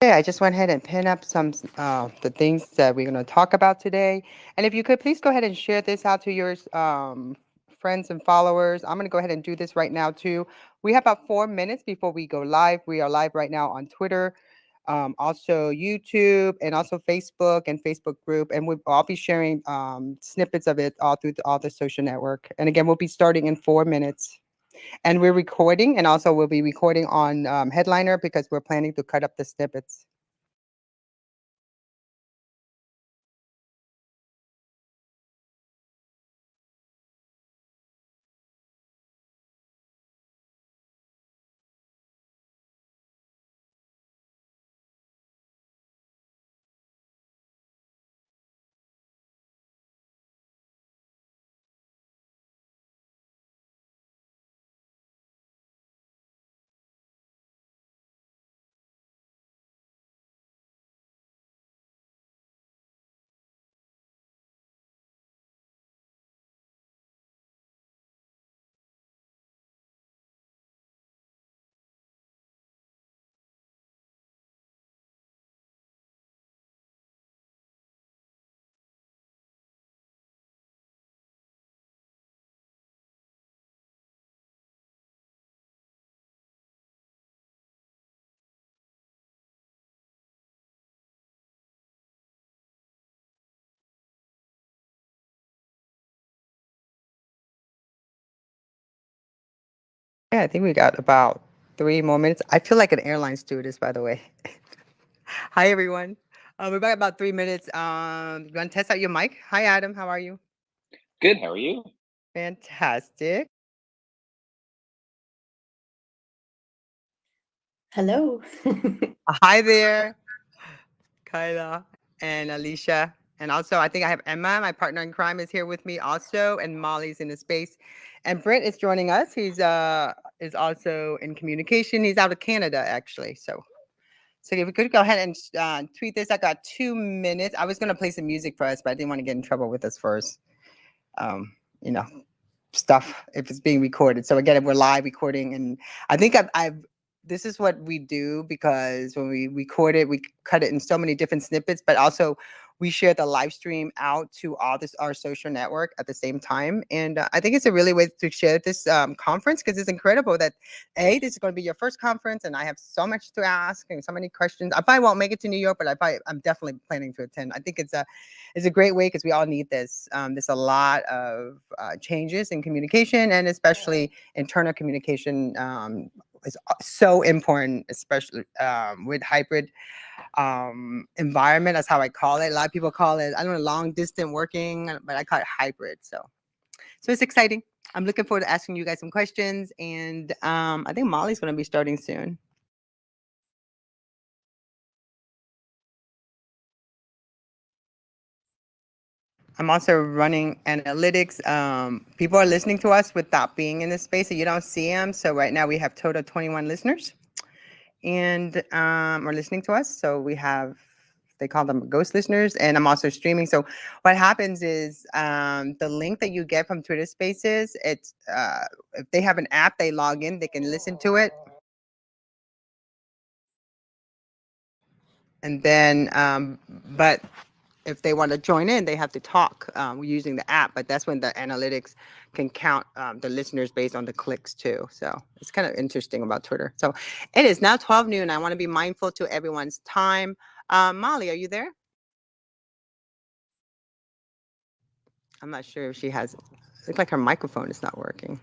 Okay, I just went ahead and pin up some the things that we're going to talk about today. And if you could please go ahead and share this out to your friends and followers. I'm going to go ahead and do this right now too. We have about 4 minutes before we go live. We are live right now on Twitter, also YouTube, and also Facebook and Facebook group. And I'll be sharing snippets of it all through all the social network. And again, we'll be starting in 4 minutes. And we're recording, and also we'll be recording on Headliner because we're planning to cut up the snippets. Yeah, I think we got about 3 more minutes. I feel like an airline stewardess, by the way. Hi, everyone. We're back about 3 minutes. You want to test out your mic? Hi, Adam. How are you? Good. How are you? Fantastic. Hello. Hi there, Kyla and Alicia. And also, I think I have Emma, my partner in crime, is here with me also, and Molly's in the space. And Brent is joining us. He's is also in communication. He's out of Canada, actually. So if we could go ahead and tweet this. I got 2 minutes. I was going to play some music for us, but I didn't want to get in trouble with us first. You know, stuff if it's being recorded. So again, we're live recording, and I think I've this is what we do because when we record it, we cut it in so many different snippets, but also we share the live stream out to all this our social network at the same time. And I think it's a really way to share this conference because it's incredible that this is going to be your first conference, and I have so much to ask and so many questions. I probably won't make it to New York, but I'm definitely planning to attend. I think it's a great way because we all need this. There's a lot of changes in communication, and especially internal communication is so important, especially with hybrid environment. That's how I call it. A lot of people call it, I don't know, long distance working, but I call it hybrid. So it's exciting. I'm looking forward to asking you guys some questions, and I think Molly's going to be starting soon. I'm also running analytics. People are listening to us without being in this space, so you don't see them. So right now we have total 21 listeners, and are listening to us. So we have, they call them ghost listeners, and I'm also streaming. So what happens is the link that you get from Twitter Spaces, it's if they have an app, they log in, they can listen to it. And then, but if they want to join in, they have to talk using the app. But that's when the analytics can count the listeners based on the clicks too. So it's kind of interesting about Twitter. So it is now 12 noon. I want to be mindful to everyone's time. Molly, are you there? I'm not sure if she has. It looks like her microphone is not working.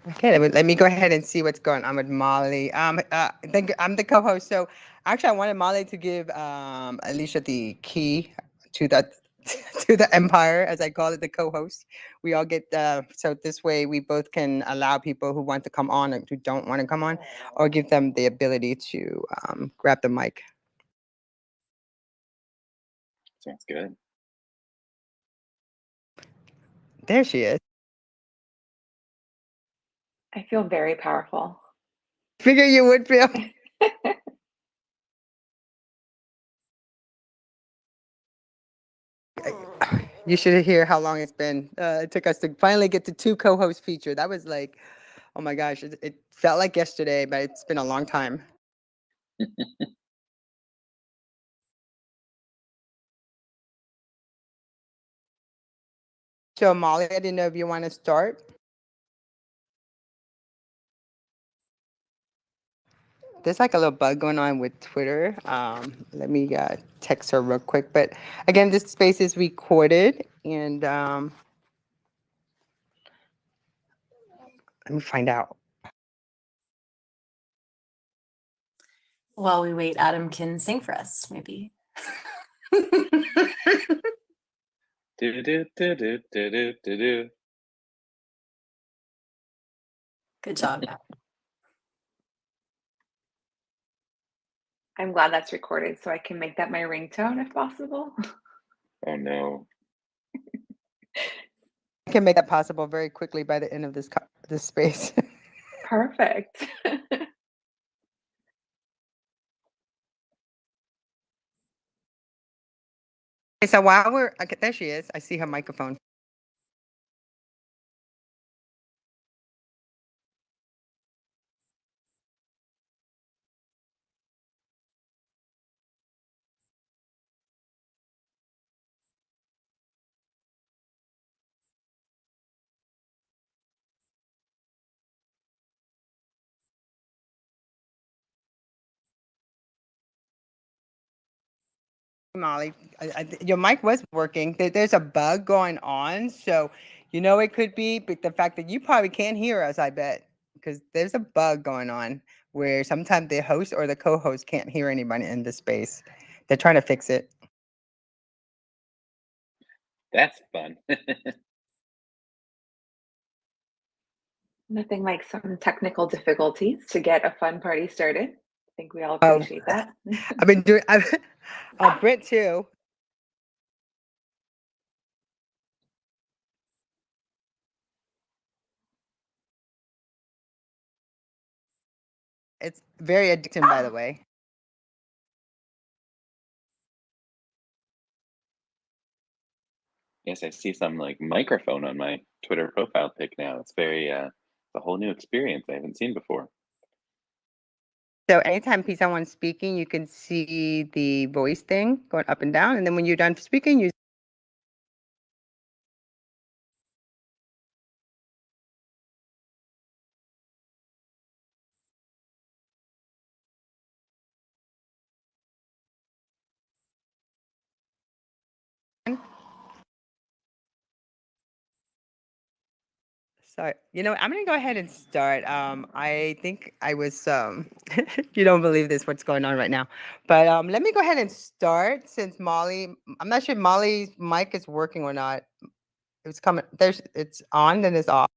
Okay, let me go ahead and see what's going on with Molly. I'm the co-host, so actually, I wanted Molly to give Alicia the key to the to the empire, as I call it, the co-host. We all get so this way we both can allow people who want to come on and who don't want to come on, or give them the ability to grab the mic. Sounds good. There she is. I feel very powerful. Figure you would feel. You should hear how long it's been. It took us to finally get to 2 co-host feature. That was like, oh my gosh, it felt like yesterday, but it's been a long time. So Molly, I didn't know if you want to start. There's like a little bug going on with Twitter. Let me text her real quick. But again, this space is recorded, and let me find out. While we wait, Adam can sing for us, maybe. Do do do do do do do do. Good job. I'm glad that's recorded so I can make that my ringtone if possible. Oh no. I can make that possible very quickly by the end of this space. Perfect. Okay, so while we're okay, there she is. I see her microphone. Molly, your mic was working. There's a bug going on, so it could be, but the fact that you probably can't hear us, I bet, because there's a bug going on where sometimes the host or the co-host can't hear anybody in the space. They're trying to fix it. That's fun. Nothing like some technical difficulties to get a fun party started. I think we all appreciate that. I've been doing. Brent too. It's very addicting, by the way. Yes, I see some like microphone on my Twitter profile pic now. It's very it's a whole new experience I haven't seen before. So anytime someone's speaking, you can see the voice thing going up and down, and then when you're done speaking, you. So, I'm going to go ahead and start. I think I was, you don't believe this, what's going on right now. But let me go ahead and start since Molly, I'm not sure if Molly's mic is working or not. It's coming, it's on, then it's off.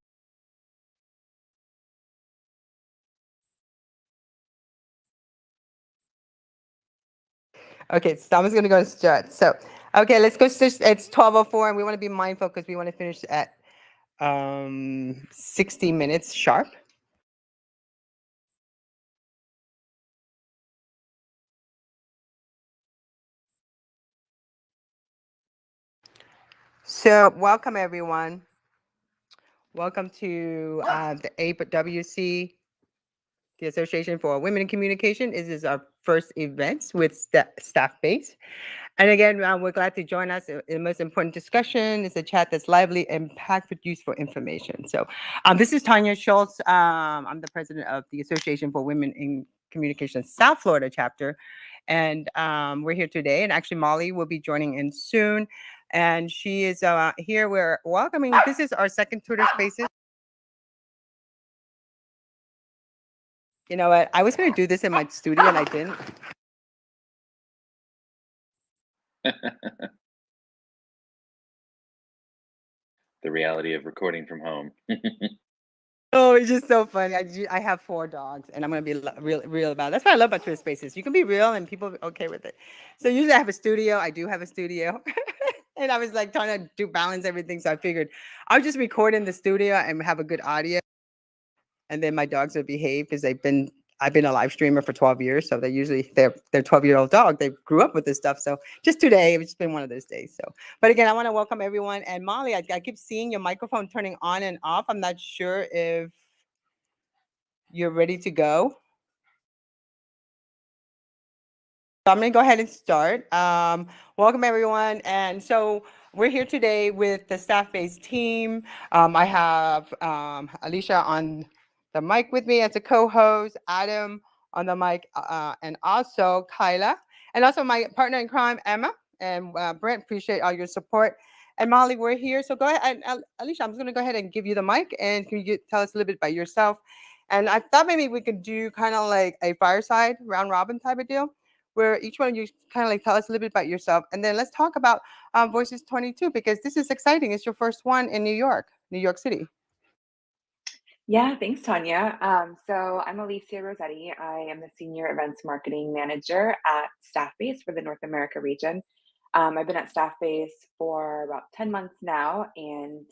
Okay, so I'm just going to go and start. So, okay, let's go. It's 12:04 and we want to be mindful because we want to finish at 60 minutes sharp. So welcome everyone. Welcome to the AWC, the Association for Women in Communication. This is our first event with Staffbase. And again, we're glad to join us. The most important discussion is a chat that's lively and packed with useful information. So this is Tanya Schultz. I'm the president of the Association for Women in Communication South Florida chapter. And we're here today. And actually, Molly will be joining in soon. And she is here. We're welcoming. This is our second Twitter Spaces. You know what? I was going to do this in my studio and I didn't. The reality of recording from home. Oh, it's just so funny. I have 4 dogs, and I'm gonna be real about it. That's what I love about Twitter Spaces. You can be real, and people are okay with it. So usually I have a studio. I do have a studio, and I was like trying to balance everything. So I figured I'll just record in the studio and have a good audio, and then my dogs will behave because they've been I've been a live streamer for 12 years, so they're 12-year-old dog. They grew up with this stuff. So just today, it's been one of those days. So, but again, I want to welcome everyone. And Molly, I keep seeing your microphone turning on and off. I'm not sure if you're ready to go. So I'm going to go ahead and start. Welcome, everyone. And so we're here today with the Staffbase team. I have Alicia on the mic with me as a co-host, Adam on the mic, and also Kyla, and also my partner in crime, Emma, and Brent. Appreciate all your support. And Molly, we're here. So go ahead. And Alicia, I'm just going to go ahead and give you the mic. And can you tell us a little bit about yourself? And I thought maybe we could do kind of like a fireside round robin type of deal, where each one of you kind of like tell us a little bit about yourself. And then let's talk about Voices 22, because this is exciting. It's your first one in New York City. Yeah, thanks, Tanya. So I'm Alicia Rossetti. I am the Senior Events Marketing Manager at Staffbase for the North America region. I've been at Staffbase for about 10 months now, and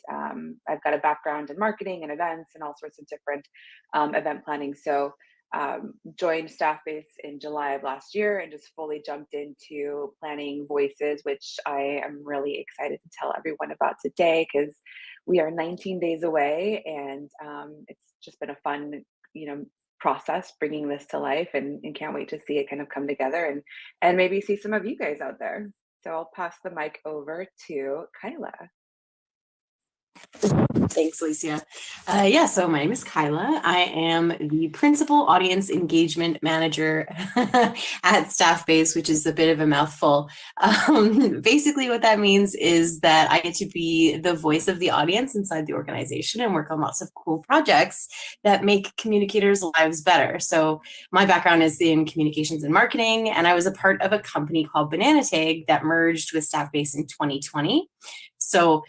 I've got a background in marketing and events and all sorts of different event planning. So joined Staffbase in July of last year and just fully jumped into planning Voices, which I am really excited to tell everyone about today, because we are 19 days away, and it's just been a fun, process bringing this to life, and can't wait to see it kind of come together and maybe see some of you guys out there. So I'll pass the mic over to Kyla. Thanks, Alicia. So my name is Kyla. I am the Principal Audience Engagement Manager at Staffbase, which is a bit of a mouthful. Basically, what that means is that I get to be the voice of the audience inside the organization and work on lots of cool projects that make communicators' lives better. So my background is in communications and marketing, and I was a part of a company called Banana Tag that merged with Staffbase in 2020. So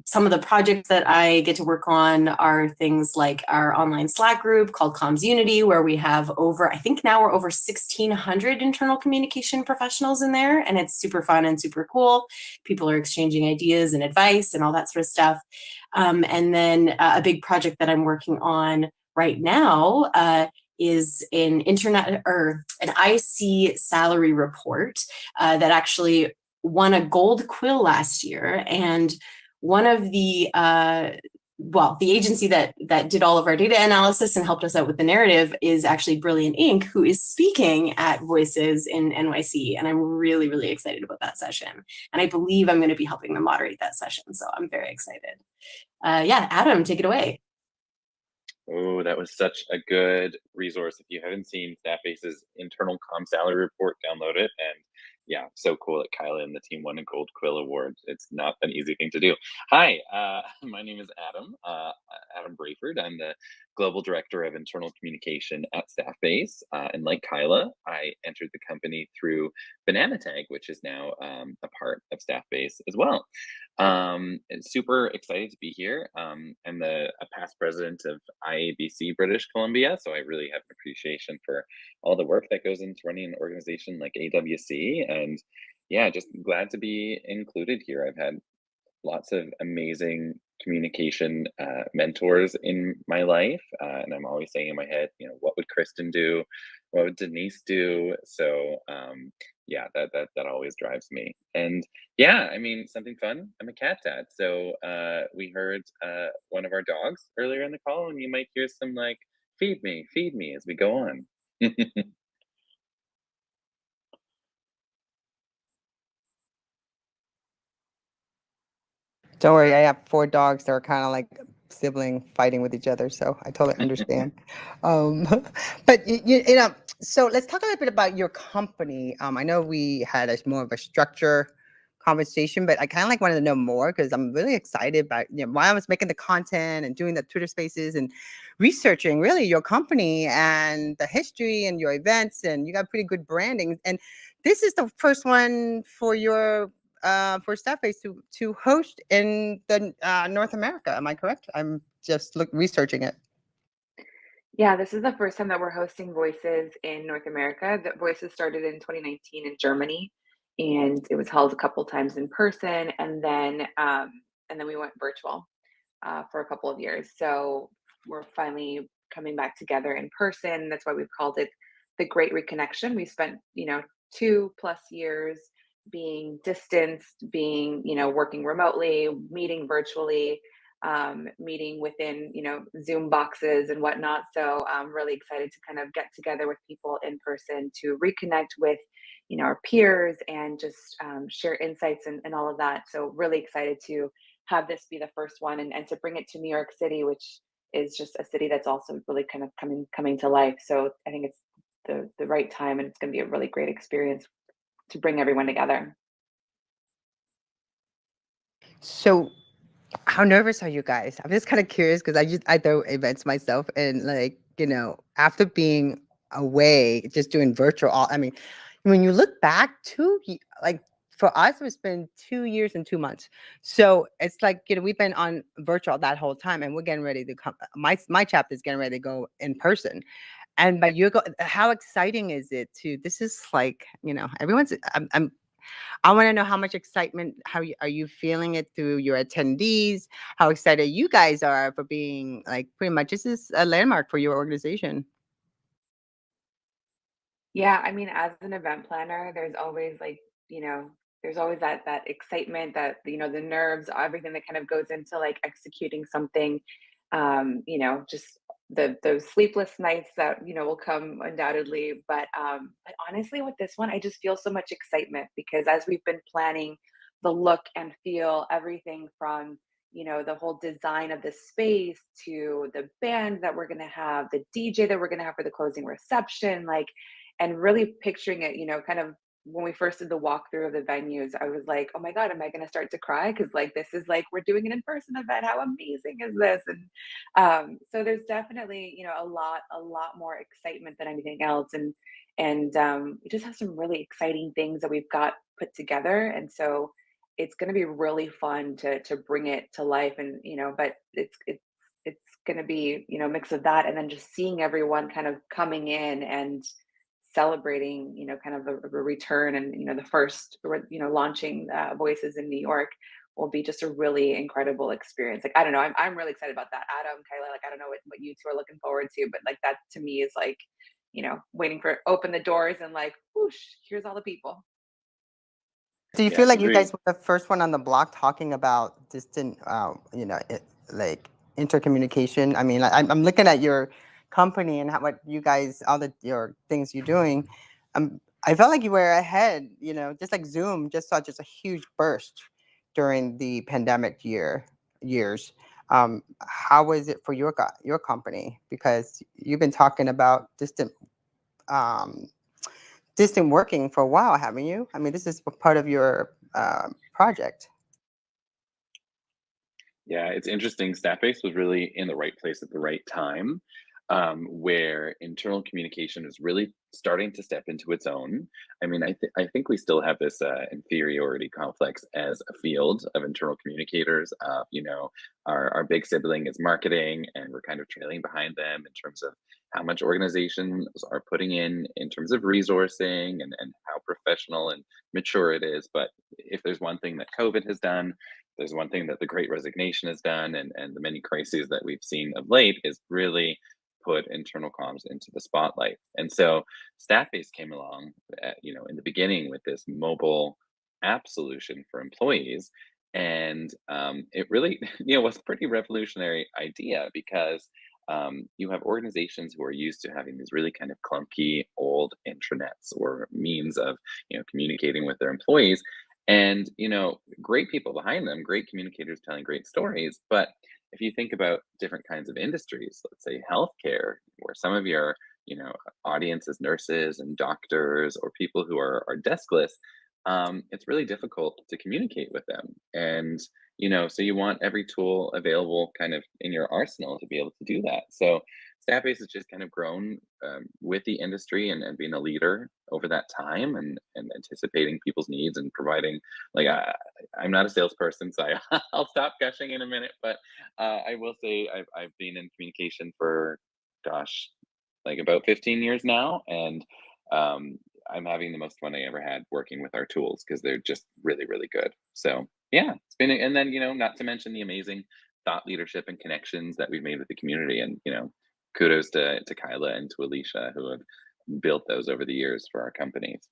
some of the projects that I get to work on are things like our online Slack group called Comms Unity, where we have I think now we're over 1,600 internal communication professionals in there, and it's super fun and super cool. People are exchanging ideas and advice and all that sort of stuff. And then a big project that I'm working on right now is an IC salary report that actually won a gold quill last year. And one of the agency that did all of our data analysis and helped us out with the narrative is actually Brilliant Inc., who is speaking at Voices in NYC. And I'm really, really excited about that session. And I believe I'm going to be helping them moderate that session. So I'm very excited. Adam, take it away. Oh, that was such a good resource. If you haven't seen Staffbase's internal comm salary report, download it. And yeah, so cool that Kyla and the team won a Gold Quill Award. It's not an easy thing to do. Hi, my name is Adam, Adam Brayford. I'm the Global Director of Internal Communication at Staffbase. And like Kyla, I entered the company through Banana Tag, which is now a part of Staffbase as well. Super excited to be here. I'm a past president of IABC British Columbia, so I really have an appreciation for all the work that goes into running an organization like AWC, and yeah, just glad to be included here. I've had lots of amazing communication mentors in my life, and I'm always saying in my head, what would Kristen do? What would Denise do? So yeah, that always drives me. And yeah, I mean, something fun. I'm a cat dad, so we heard one of our dogs earlier in the call, and you might hear some like feed me as we go on. Don't worry, I have 4 dogs that are kind of like sibling fighting with each other, so I totally understand. But so let's talk a little bit about your company. I know we had more of a structure conversation, but I kind of like wanted to know more, because I'm really excited about why I was making the content and doing the Twitter Spaces and researching really your company and the history and your events, and you got pretty good branding. And this is the first one for your for Staffbase to host in the North America. Am I correct? I'm just researching it. Yeah, this is the first time that we're hosting Voices in North America. The Voices started in 2019 in Germany, and it was held a couple times in person, and then we went virtual for a couple of years. So we're finally coming back together in person. That's why we've called it the Great Reconnection. We spent, 2+ years being distanced, being, working remotely, meeting virtually, meeting within, Zoom boxes and whatnot. So I'm really excited to kind of get together with people in person to reconnect with, our peers and just share insights and all of that. So really excited to have this be the first one and to bring it to New York City, which is just a city that's also really kind of coming to life. So I think it's the right time, and it's going to be a really great experience to bring everyone together. So how nervous are you guys? I'm just kind of curious because I throw events myself, and like, after being away, just doing virtual. I mean, when you look back, like for us, it's been 2 years and 2 months. So it's like, we've been on virtual that whole time, and we're getting ready to come. My chapter is getting ready to go in person. And but how exciting is it to? This is like, everyone's. I want to know how much excitement, are you feeling it through your attendees? How excited you guys are for being like, pretty much this is a landmark for your organization. Yeah, I mean, as an event planner, there's always like, there's always that excitement, that, the nerves, everything that kind of goes into like executing something. Just those sleepless nights that, will come undoubtedly. But honestly, with this one, I just feel so much excitement because as we've been planning the look and feel, everything from, the whole design of the space to the band that we're gonna have, the DJ that we're gonna have for the closing reception, like, and really picturing it, kind of when we first did the walkthrough of the venues, I was like, oh my God, am I going to start to cry? Because like, this is like, we're doing an in-person event. How amazing is this? And so there's definitely, a lot more excitement than anything else. And we just have some really exciting things that we've got put together. And so it's going to be really fun to bring it to life. And, but it's going to be, a mix of that. And then just seeing everyone kind of coming in and celebrating, kind of a return, and the first, launching Voices in New York will be just a really incredible experience. Like, I don't know, I'm really excited about that. Adam, Kyla, like, I don't know what you two are looking forward to, but like that to me is like, waiting for open the doors and like, whoosh, here's all the people. Do you Yeah, feel like you agreed. guys were the first one on the block talking about distant, like intercommunication? I mean, I'm looking at your company and what you guys, your things you're doing. I felt like you were ahead, just like Zoom just saw just a huge burst during the pandemic years. How was it for your company? Because you've been talking about um, distant working for a while, haven't you? I mean, this is part of your project. Yeah, it's interesting. Staffbase was really in the right place at the right time, where internal communication is really starting to step into its own. I mean, I think we still have this inferiority complex as a field of internal communicators. Our big sibling is marketing, and we're kind of trailing behind them in terms of how much organizations are putting in terms of resourcing and how professional and mature it is. But if there's one thing that COVID has done, there's one thing that the Great Resignation has done, and the many crises that we've seen of late is really put internal comms into the spotlight. And so Staffbase came along, in the beginning with this mobile app solution for employees, and it really, was a pretty revolutionary idea because you have organizations who are used to having these really kind of clunky old intranets or means of communicating with their employees, and great people behind them, great communicators telling great stories. But if you think about different kinds of industries, let's say healthcare, where some of your audience is nurses and doctors or people who are deskless, it's really difficult to communicate with them. And so you want every tool available kind of in your arsenal to be able to do that. So Staffbase has just kind of grown with the industry, and being a leader over that time, and anticipating people's needs and providing, like, I'm not a salesperson, so I'll stop gushing in a minute, but I will say I've been in communication for, gosh, like about 15 years now, and I'm having the most fun I ever had working with our tools because they're just really, really good. So yeah, it's been, and then not to mention the amazing thought leadership and connections that we've made with the community, and kudos to Kyla and to Alicia, who have built those over the years for our companies.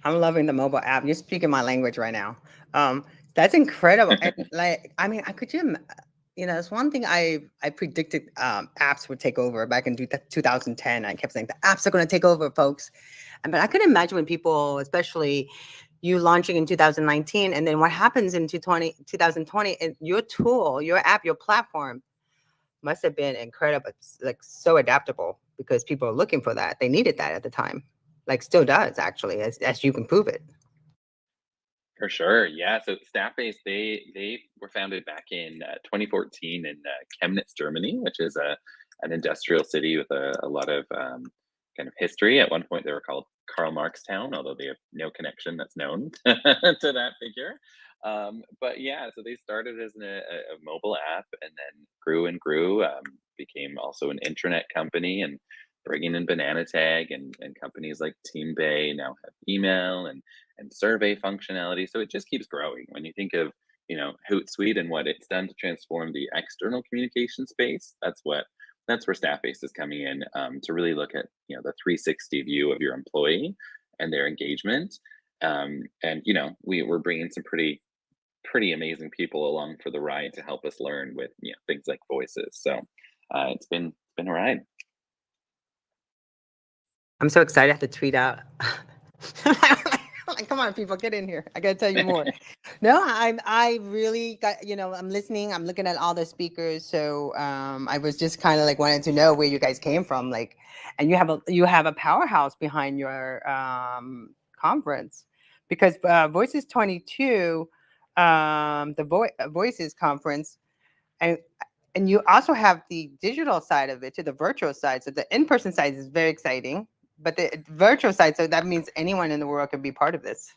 I'm loving the mobile app. You're speaking my language right now. That's incredible. And like, I mean, it's one thing I predicted apps would take over back in 2010. I kept saying the apps are going to take over, folks. But I couldn't imagine when people, especially you launching in 2019, and then what happens in 2020, and your tool, your app, your platform must have been incredible, like so adaptable, because people are looking for that. They needed that at the time, like still does actually, as you can prove it. For sure, yeah. So Staffbase, they were founded back in 2014 in Chemnitz, Germany, which is an industrial city with a lot of kind of history. At one point, they were called Karl Marx Town, although they have no connection that's known to that figure. But yeah, so they started as a mobile app and then grew and grew, became also an intranet company, and bringing in Banana Tag and companies like Team Bay now have email and survey functionality. So it just keeps growing. When you think of, Hootsuite and what it's done to transform the external communication space, that's where Staffbase is coming in, to really look at, the 360 view of your employee and their engagement. And we're bringing some pretty amazing people along for the ride to help us learn with things like voices. So it's been a ride. I'm so excited. I have to tweet out. Like, come on, people, get in here. I got to tell you more. No, I really got, I'm listening. I'm looking at all the speakers. So I was just kind of like wanting to know where you guys came from. Like, and you have a powerhouse behind your conference, because Voices 22, the Voices conference, and you also have the digital side of it, to the virtual side. So the in-person side is very exciting, but the virtual side, so that means anyone in the world can be part of this.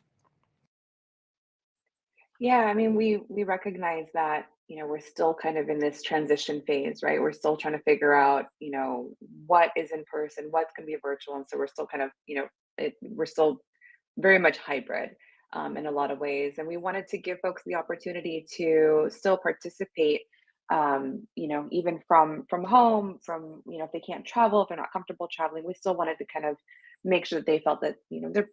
Yeah, I mean, we recognize that, we're still kind of in this transition phase, right? We're still trying to figure out, what is in person, what's going to be virtual. And so we're still kind of, we're still very much hybrid in a lot of ways. And we wanted to give folks the opportunity to still participate, even from home, if they can't travel, if they're not comfortable traveling, we still wanted to kind of make sure that they felt that,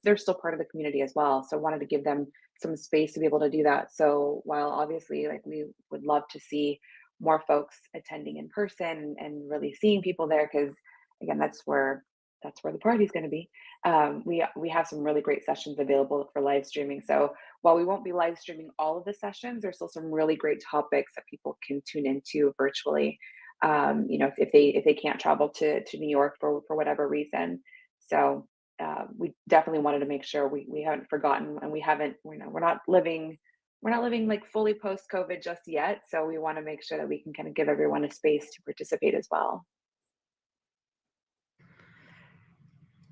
they're still part of the community as well. So wanted to give them some space to be able to do that. So while obviously, like, we would love to see more folks attending in person and really seeing people there, because again, that's where the party's going to be. We have some really great sessions available for live streaming. So while we won't be live streaming all of the sessions, there's still some really great topics that people can tune into virtually. If they can't travel to New York for whatever reason. So we definitely wanted to make sure we haven't forgotten, and we're not living like fully post COVID just yet. So we want to make sure that we can kind of give everyone a space to participate as well.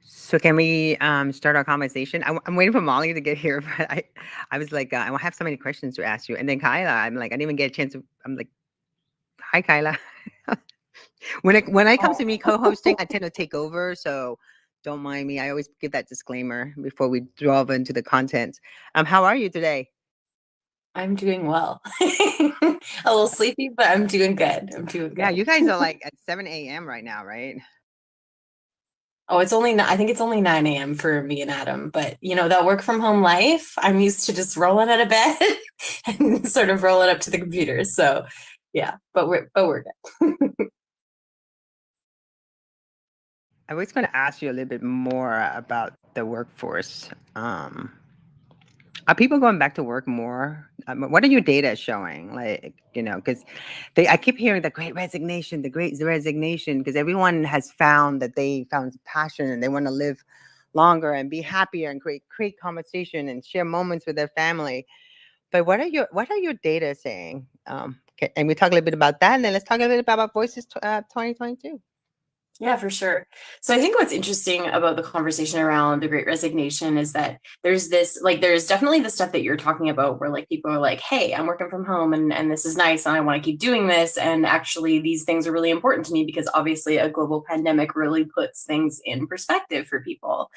So can we start our conversation? I'm waiting for Molly to get here, but I was like, I have so many questions to ask you. And then Kyla, I'm like, I didn't even get a chance to, I'm like, hi, Kyla. When it comes to me co-hosting, I tend to take over. So don't mind me. I always give that disclaimer before we delve into the content. How are you today? I'm doing well. A little sleepy, but I'm doing good. Yeah, you guys are like at 7 a.m. right now, right? Oh, I think it's only 9 a.m. for me and Adam, but that work from home life, I'm used to just rolling out of bed and sort of rolling up to the computer. So yeah, but we're good. I was going to ask you a little bit more about the workforce. Are people going back to work more? What are your data showing? Like, because I keep hearing the great resignation, because everyone has found that they found passion and they want to live longer and be happier and create conversation and share moments with their family. But what are your data saying? And we talk a little bit about that, and then let's talk a little bit about Voices 2022. Yeah, for sure. So I think what's interesting about the conversation around the Great Resignation is that there's definitely the stuff that you're talking about where like people are like, hey, I'm working from home and this is nice and I want to keep doing this. And actually these things are really important to me because obviously a global pandemic really puts things in perspective for people.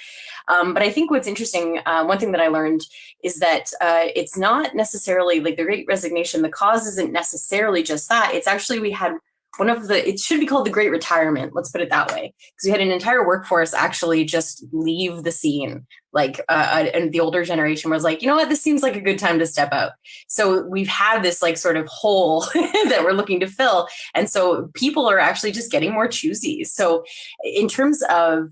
But I think what's interesting, one thing that I learned is that it's not necessarily like the Great Resignation. The cause isn't necessarily just that. It's actually we had it should be called the Great Retirement, let's put it that way, because we had an entire workforce actually just leave the scene. And the older generation was like, you know what, this seems like a good time to step out. So we've had this like sort of hole that we're looking to fill. And so people are actually just getting more choosy. So in terms of,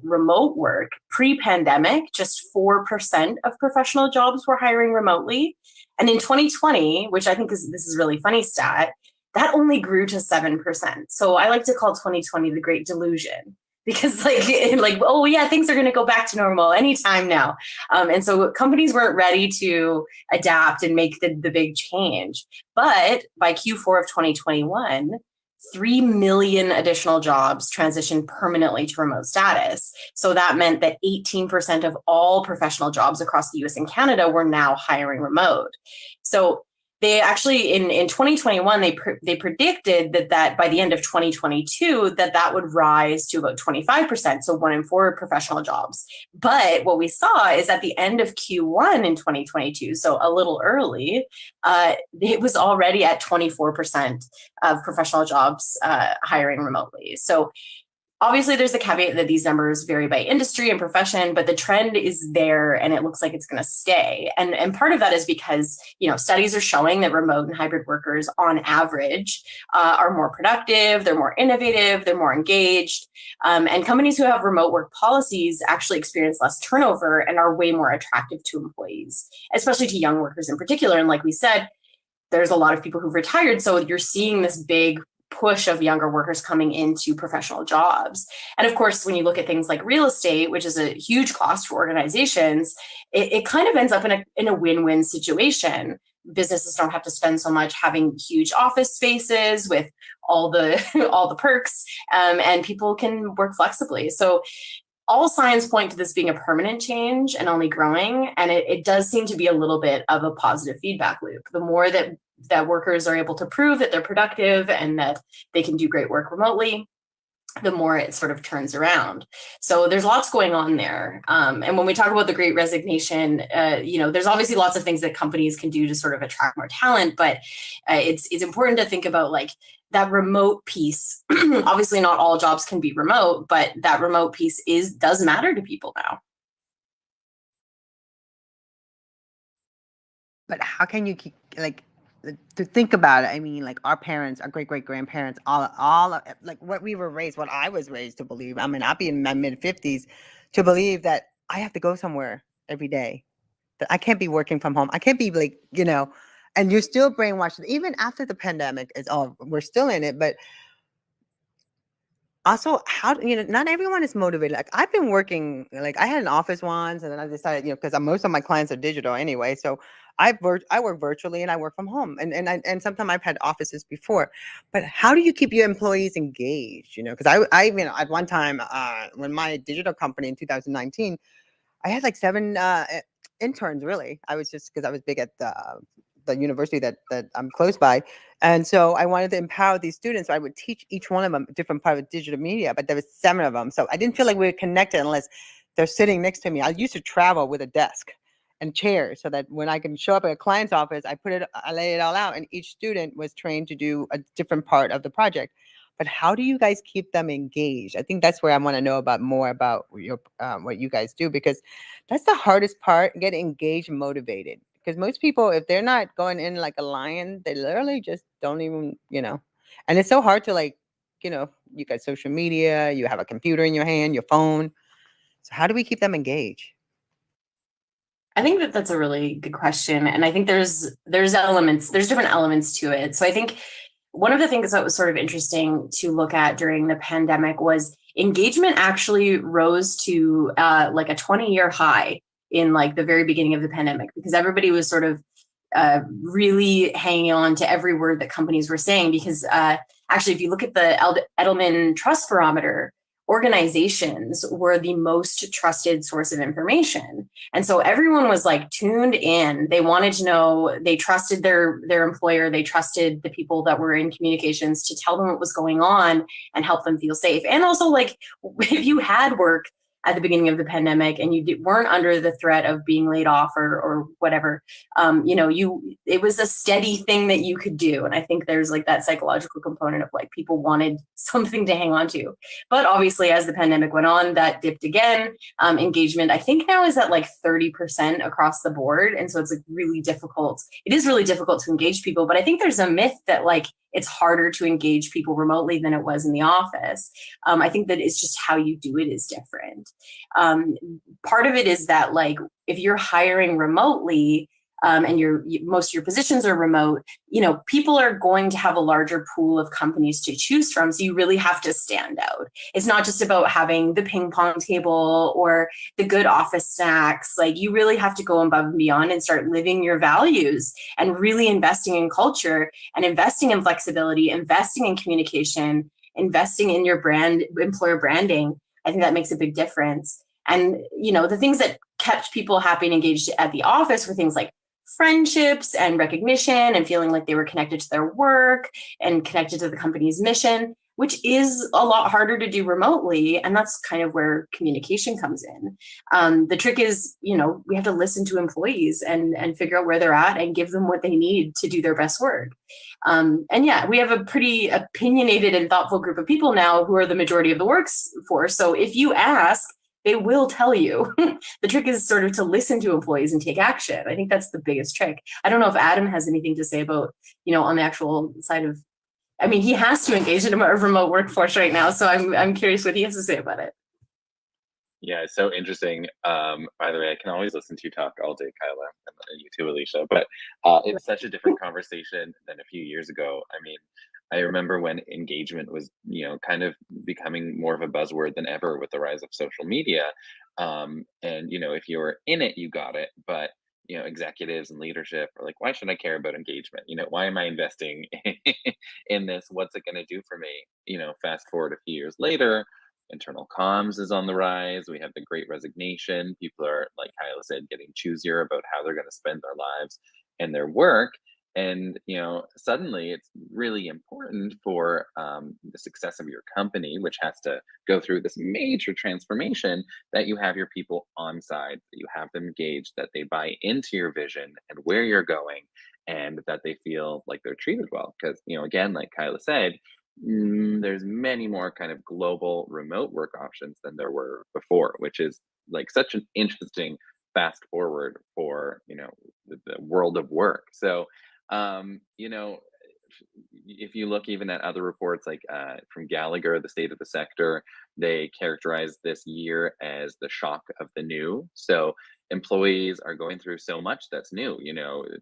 remote work, pre-pandemic, just 4% of professional jobs were hiring remotely. And in 2020, which I think this is a really funny stat, that only grew to 7%. So I like to call 2020 the great delusion, because oh yeah, things are going to go back to normal anytime now. And so companies weren't ready to adapt and make the big change. But by Q4 of 2021, 3 million additional jobs transitioned permanently to remote status. So that meant that 18% of all professional jobs across the US and Canada were now hiring remote. So they actually in 2021 they predicted that by the end of 2022 that would rise to about 25%, so 1 in 4 professional jobs. But what we saw is at the end of Q1 in 2022, so a little early, it was already at 24% of professional jobs hiring remotely. So obviously, there's the caveat that these numbers vary by industry and profession, but the trend is there and it looks like it's going to stay. And part of that is because, studies are showing that remote and hybrid workers on average are more productive, they're more innovative, they're more engaged. And companies who have remote work policies actually experience less turnover and are way more attractive to employees, especially to young workers in particular. And like we said, there's a lot of people who've retired. So you're seeing this big push of younger workers coming into professional jobs. And of course, when you look at things like real estate, which is a huge cost for organizations, it kind of ends up in a win-win situation. Businesses don't have to spend so much having huge office spaces with all the all the perks, and people can work flexibly. So all signs point to this being a permanent change and only growing. And it does seem to be a little bit of a positive feedback loop. The more that workers are able to prove that they're productive and that they can do great work remotely, the more it sort of turns around. So there's lots going on there. And when we talk about the Great Resignation, there's obviously lots of things that companies can do to sort of attract more talent, but it's important to think about that remote piece. Obviously not all jobs can be remote, but that remote piece does matter to people now. But how can you keep to think about it? I mean, our parents, our great grandparents, all what we were raised, what I was raised to believe. I mean, I'll be in my mid-50s to believe that I have to go somewhere every day, that I can't be working from home. I can't be and you're still brainwashed. Even after the pandemic we're still in it, but also how, not everyone is motivated. I've been working, I had an office once, and then I decided, because most of my clients are digital anyway. So I work virtually and I work from home, and sometimes I've had offices before. But how do you keep your employees engaged? Because I at one time, when my digital company in 2019, I had 7 interns. Really, I was just because I was big at the university that I'm close by. And so I wanted to empower these students. So I would teach each one of them a different part of digital media, but there was 7 of them. So I didn't feel like we were connected unless they're sitting next to me. I used to travel with a desk and chairs so that when I can show up at a client's office, I lay it all out, and each student was trained to do a different part of the project. But how do you guys keep them engaged? I think that's where I want to know more about your what you guys do, because that's the hardest part, get engaged and motivated. Because most people, if they're not going in like a lion, they literally just don't even, and it's so hard to you got social media, you have a computer in your hand, your phone. So how do we keep them engaged? I think that's a really good question. And I think there's different elements to it. So I think one of the things that was sort of interesting to look at during the pandemic was engagement actually rose to a 20-year high in the very beginning of the pandemic, because everybody was sort of really hanging on to every word that companies were saying. Because actually, if you look at the Edelman Trust Barometer, organizations were the most trusted source of information. And so everyone was tuned in. They wanted to know, they trusted their employer. They trusted the people that were in communications to tell them what was going on and help them feel safe. And also if you had work at the beginning of the pandemic and you weren't under the threat of being laid off or whatever, it was a steady thing that you could do. And I think there's like that psychological component of like people wanted something to hang on to. But obviously, as the pandemic went on, that dipped again. Engagement, I think now is at like 30% across the board. And so it's like really difficult. It is really difficult to engage people. But I think there's a myth that like it's harder to engage people remotely than it was in the office. I think that it's just how you do it is different. Part of it is that like if you're hiring remotely, and most of your positions are remote, people are going to have a larger pool of companies to choose from. So you really have to stand out. It's not just about having the ping pong table or the good office snacks. Like you really have to go above and beyond and start living your values and really investing in culture and investing in flexibility, investing in communication, investing in your brand, employer branding. I think that makes a big difference. And, the things that kept people happy and engaged at the office were things like friendships and recognition and feeling like they were connected to their work and connected to the company's mission, which is a lot harder to do remotely. And that's kind of where communication comes in. The trick is, we have to listen to employees and figure out where they're at and give them what they need to do their best work. We have a pretty opinionated and thoughtful group of people now who are the majority of the workforce. So if you ask, they will tell you. The trick is sort of to listen to employees and take action. I think that's the biggest trick. I don't know if Adam has anything to say about, on the actual side of, he has to engage in a remote workforce right now. So I'm curious what he has to say about it. Yeah, it's so interesting. By the way, I can always listen to you talk all day, Kyla, and you too, Alicia. But it's such a different conversation than a few years ago. I remember when engagement was, kind of becoming more of a buzzword than ever with the rise of social media. If you were in it, you got it. But executives and leadership are like, why should I care about engagement? Why am I investing in this? What's it going to do for me? Fast forward a few years later, internal comms is on the rise. We have the Great Resignation. People are, like Kyla said, getting choosier about how they're going to spend their lives and their work. And suddenly it's really important for the success of your company, which has to go through this major transformation, that you have your people on side, that you have them engaged, that they buy into your vision and where you're going, and that they feel like they're treated well. Because again, like Kyla said, there's many more kind of global remote work options than there were before, which is like such an interesting fast forward for the world of work. So if you look even at other reports like from Gallagher, the state of the sector, they characterize this year as the shock of the new. So employees are going through so much that's new.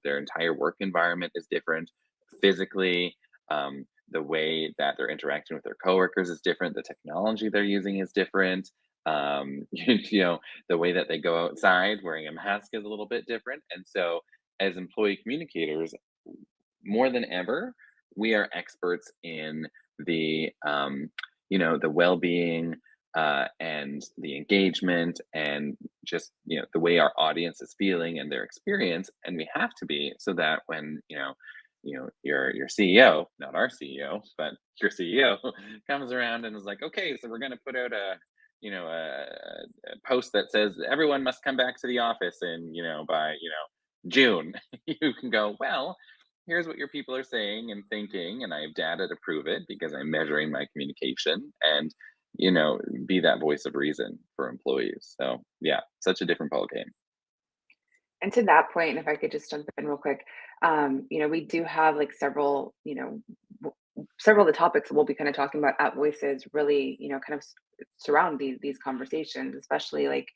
Their entire work environment is different physically. The way that they're interacting with their coworkers is different. The technology they're using is different. The way that they go outside wearing a mask is a little bit different. And so as employee communicators, more than ever, we are experts in the the well-being and the engagement and just the way our audience is feeling and their experience, and we have to be, so that when your CEO, not our CEO, but your CEO comes around and is like, okay, so we're going to put out a post that says everyone must come back to the office and by June, you can go, well, here's what your people are saying and thinking, and I have data to prove it because I'm measuring my communication, and be that voice of reason for employees. So yeah, such a different ballgame. And to that point, if I could just jump in real quick, we do have like several of the topics that we'll be kind of talking about at Voices really, kind of surround these conversations, especially like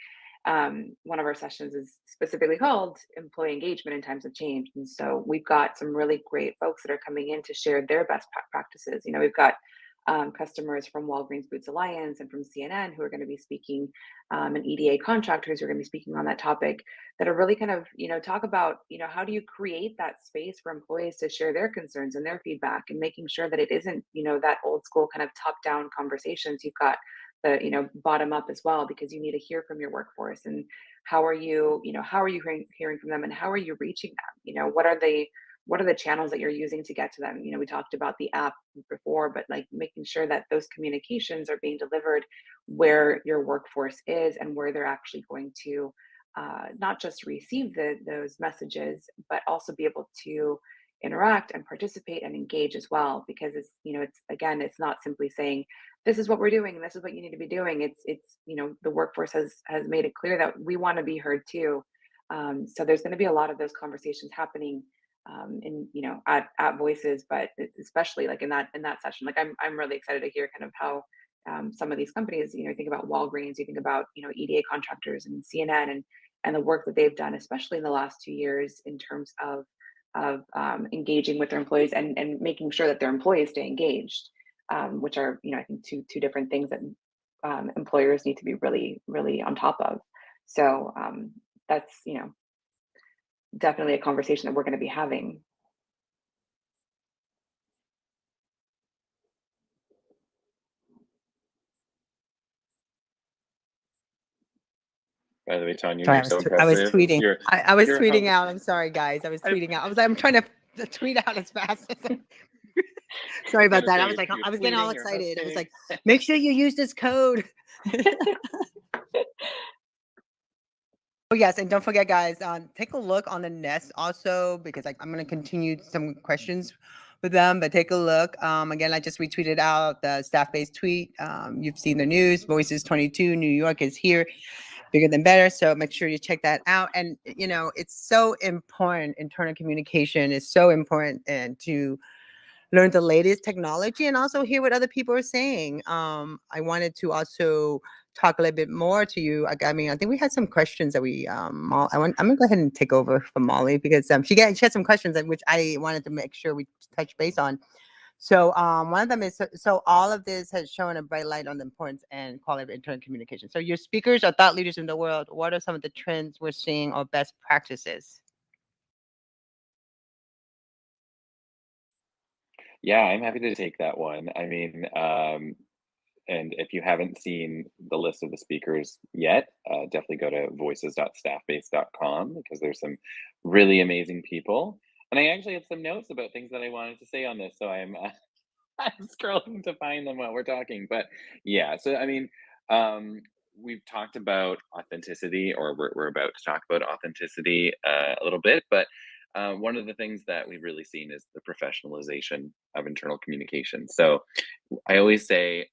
one of our sessions is specifically called Employee Engagement in Times of Change. And so we've got some really great folks that are coming in to share their best practices. We've got customers from Walgreens Boots Alliance and from CNN who are going to be speaking, and EDA contractors who are going to be speaking on that topic, that are really kind of, talk about, how do you create that space for employees to share their concerns and their feedback, and making sure that it isn't, that old school kind of top down conversations. You've got the, bottom up as well, because you need to hear from your workforce, and how are you hearing from them, and how are you reaching them? What are what are the channels that you're using to get to them? We talked about the app before, but like making sure that those communications are being delivered where your workforce is and where they're actually going to not just receive those messages, but also be able to interact and participate and engage as well. Because it's not simply saying, this is what we're doing and this is what you need to be doing. It's the workforce has made it clear that we want to be heard too. So there's going to be a lot of those conversations happening at Voices, but especially like in that session. Like I'm really excited to hear kind of how some of these companies, you think about Walgreens, you think about EDA contractors and CNN and the work that they've done, especially in the last 2 years, in terms of engaging with their employees and making sure that their employees stay engaged, which are I think two different things that employers need to be really, really on top of. So that's definitely a conversation that we're going to be having. By the way, Tanya, Sorry, you're so I was impressive. tweeting. I was you're tweeting hum- out. I'm sorry, guys. I was tweeting out. I was like, I'm trying to tweet out as fast as I. Sorry about that. I was like, I was getting all excited. I was like, make sure you use this code. Oh yes, and don't forget, guys, take a look on the Nest also, because I'm going to continue some questions with them. But take a look. Again, I just retweeted out the Staffbase tweet. You've seen the news. Voices 22, New York is here. Bigger than better. So make sure you check that out. And it's so important. Internal communication is so important, and to learn the latest technology and also hear what other people are saying. I wanted to also talk a little bit more to you. I mean, I think we had some questions that I'm gonna go ahead and take over from Molly, because she had some questions which I wanted to make sure we touch base on. So one of them is, so all of this has shown a bright light on the importance and quality of internal communication. So your speakers are thought leaders in the world. What are some of the trends we're seeing or best practices? Yeah, I'm happy to take that one. I mean, and if you haven't seen the list of the speakers yet, definitely go to voices.staffbase.com, because there's some really amazing people. And I actually have some notes about things that I wanted to say on this, so I'm scrolling to find them while we're talking. But yeah, so I mean, we've talked about authenticity, or we're about to talk about authenticity a little bit. But one of the things that we've really seen is the professionalization of internal communication. So I always say,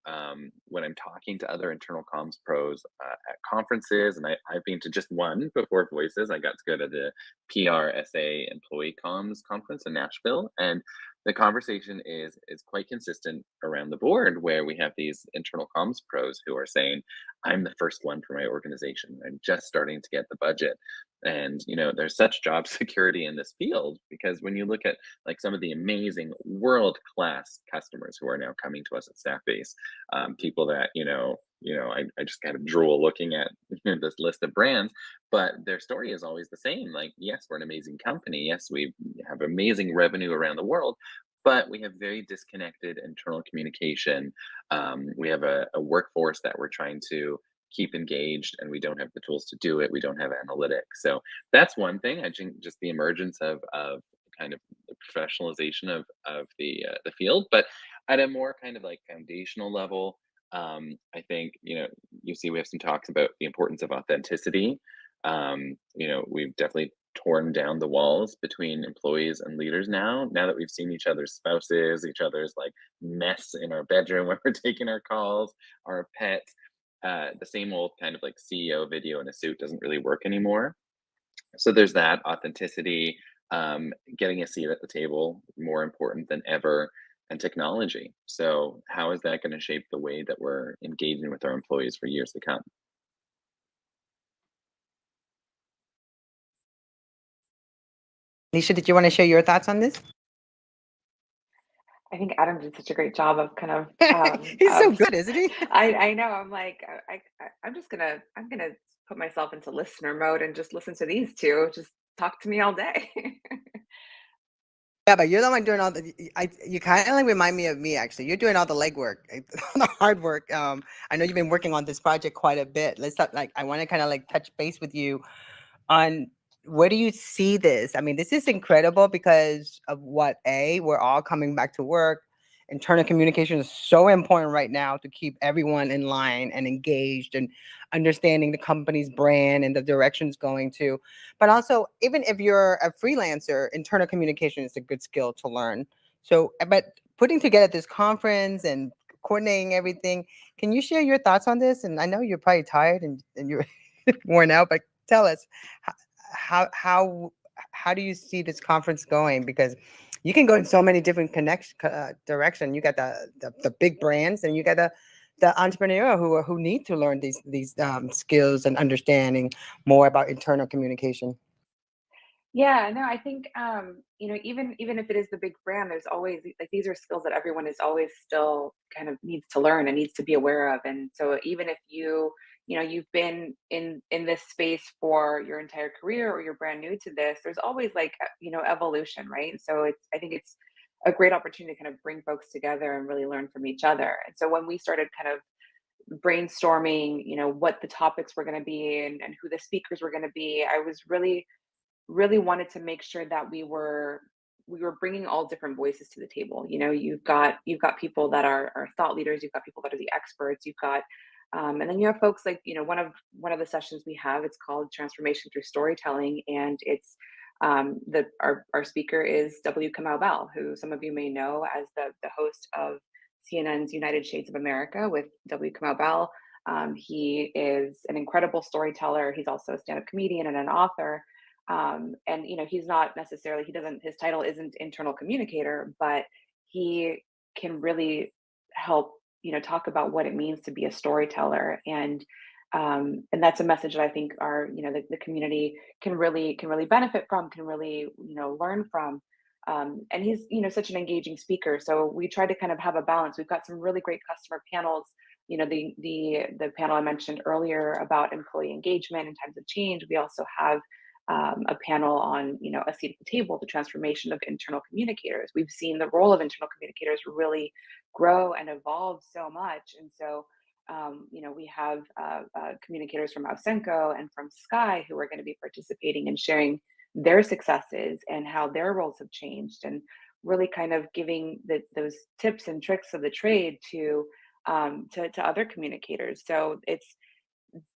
when I'm talking to other internal comms pros at conferences, and I've been to just one before Voices. I got to go to the PRSA Employee Comms Conference in Nashville, and the conversation is quite consistent around the board, where we have these internal comms pros who are saying, I'm the first one for my organization. I'm just starting to get the budget. And there's such job security in this field, because when you look at like some of the amazing world-class customers who are now coming to us at Staffbase, people that I just kind of drool looking at this list of brands, but their story is always the same. Like, yes, we're an amazing company. Yes, we have amazing revenue around the world, but we have very disconnected internal communication. We have a workforce that we're trying to keep engaged, and we don't have the tools to do it. We don't have analytics. So that's one thing. I think just the emergence of kind of the professionalization of the field. But at a more kind of like foundational level, I think you see we have some talks about the importance of authenticity. We've definitely torn down the walls between employees and leaders now that we've seen each other's spouses, each other's like mess in our bedroom when we're taking our calls, our pets. The same old kind of like CEO video in a suit doesn't really work anymore. So there's that authenticity, getting a seat at the table, more important than ever, and technology. So how is that going to shape the way that we're engaging with our employees for years to come? Alicia, did you want to share your thoughts on this? I think Adam did such a great job of kind of He's so good, isn't he? I know. I'm like, I'm gonna put myself into listener mode and just listen to these two just talk to me all day. Yeah, but you're the one doing all the. You kind of like remind me of me, actually. You're doing all the legwork, the hard work. I know you've been working on this project quite a bit. I want to kind of like touch base with you on where do you see this? I mean, this is incredible because of what, we're all coming back to work. Internal communication is so important right now to keep everyone in line and engaged and understanding the company's brand and the direction it's going to. But also, even if you're a freelancer, internal communication is a good skill to learn. So, but putting together this conference and coordinating everything, can you share your thoughts on this? And I know you're probably tired and you're worn out, but tell us how how how do you see this conference going? Because you can go in so many different direction. You got the big brands, and you got the entrepreneur who need to learn these skills and understanding more about internal communication. Yeah, no, I think even if it is the big brand, there's always like these are skills that everyone is always still kind of needs to learn and needs to be aware of. And so even if you've been in this space for your entire career or you're brand new to this, there's always like evolution, right? So I think it's a great opportunity to kind of bring folks together and really learn from each other. And so when we started kind of brainstorming, what the topics were going to be and who the speakers were going to be, I was really wanted to make sure that we were bringing all different voices to the table. You've got people that are thought leaders, you've got people that are the experts, you've got and then you have folks like one of the sessions we have, it's called Transformation Through Storytelling, and it's our speaker is W. Kamau Bell, who some of you may know as the host of CNN's United Shades of America with W. Kamau Bell. He is an incredible storyteller. He's also a stand-up comedian and an author. And he's not necessarily, his title isn't internal communicator, but he can really help talk about what it means to be a storyteller. And that's a message that I think the community can really benefit from, can really learn from. And he's such an engaging speaker, so we try to kind of have a balance. We've got some really great customer panels. The panel I mentioned earlier about employee engagement in times of change. We also have a panel on a seat at the table, the transformation of internal communicators. We've seen the role of internal communicators really grow and evolve so much. And so we have communicators from Ausenco and from Sky who are going to be participating and sharing their successes and how their roles have changed, and really kind of giving those tips and tricks of the trade to other communicators. So it's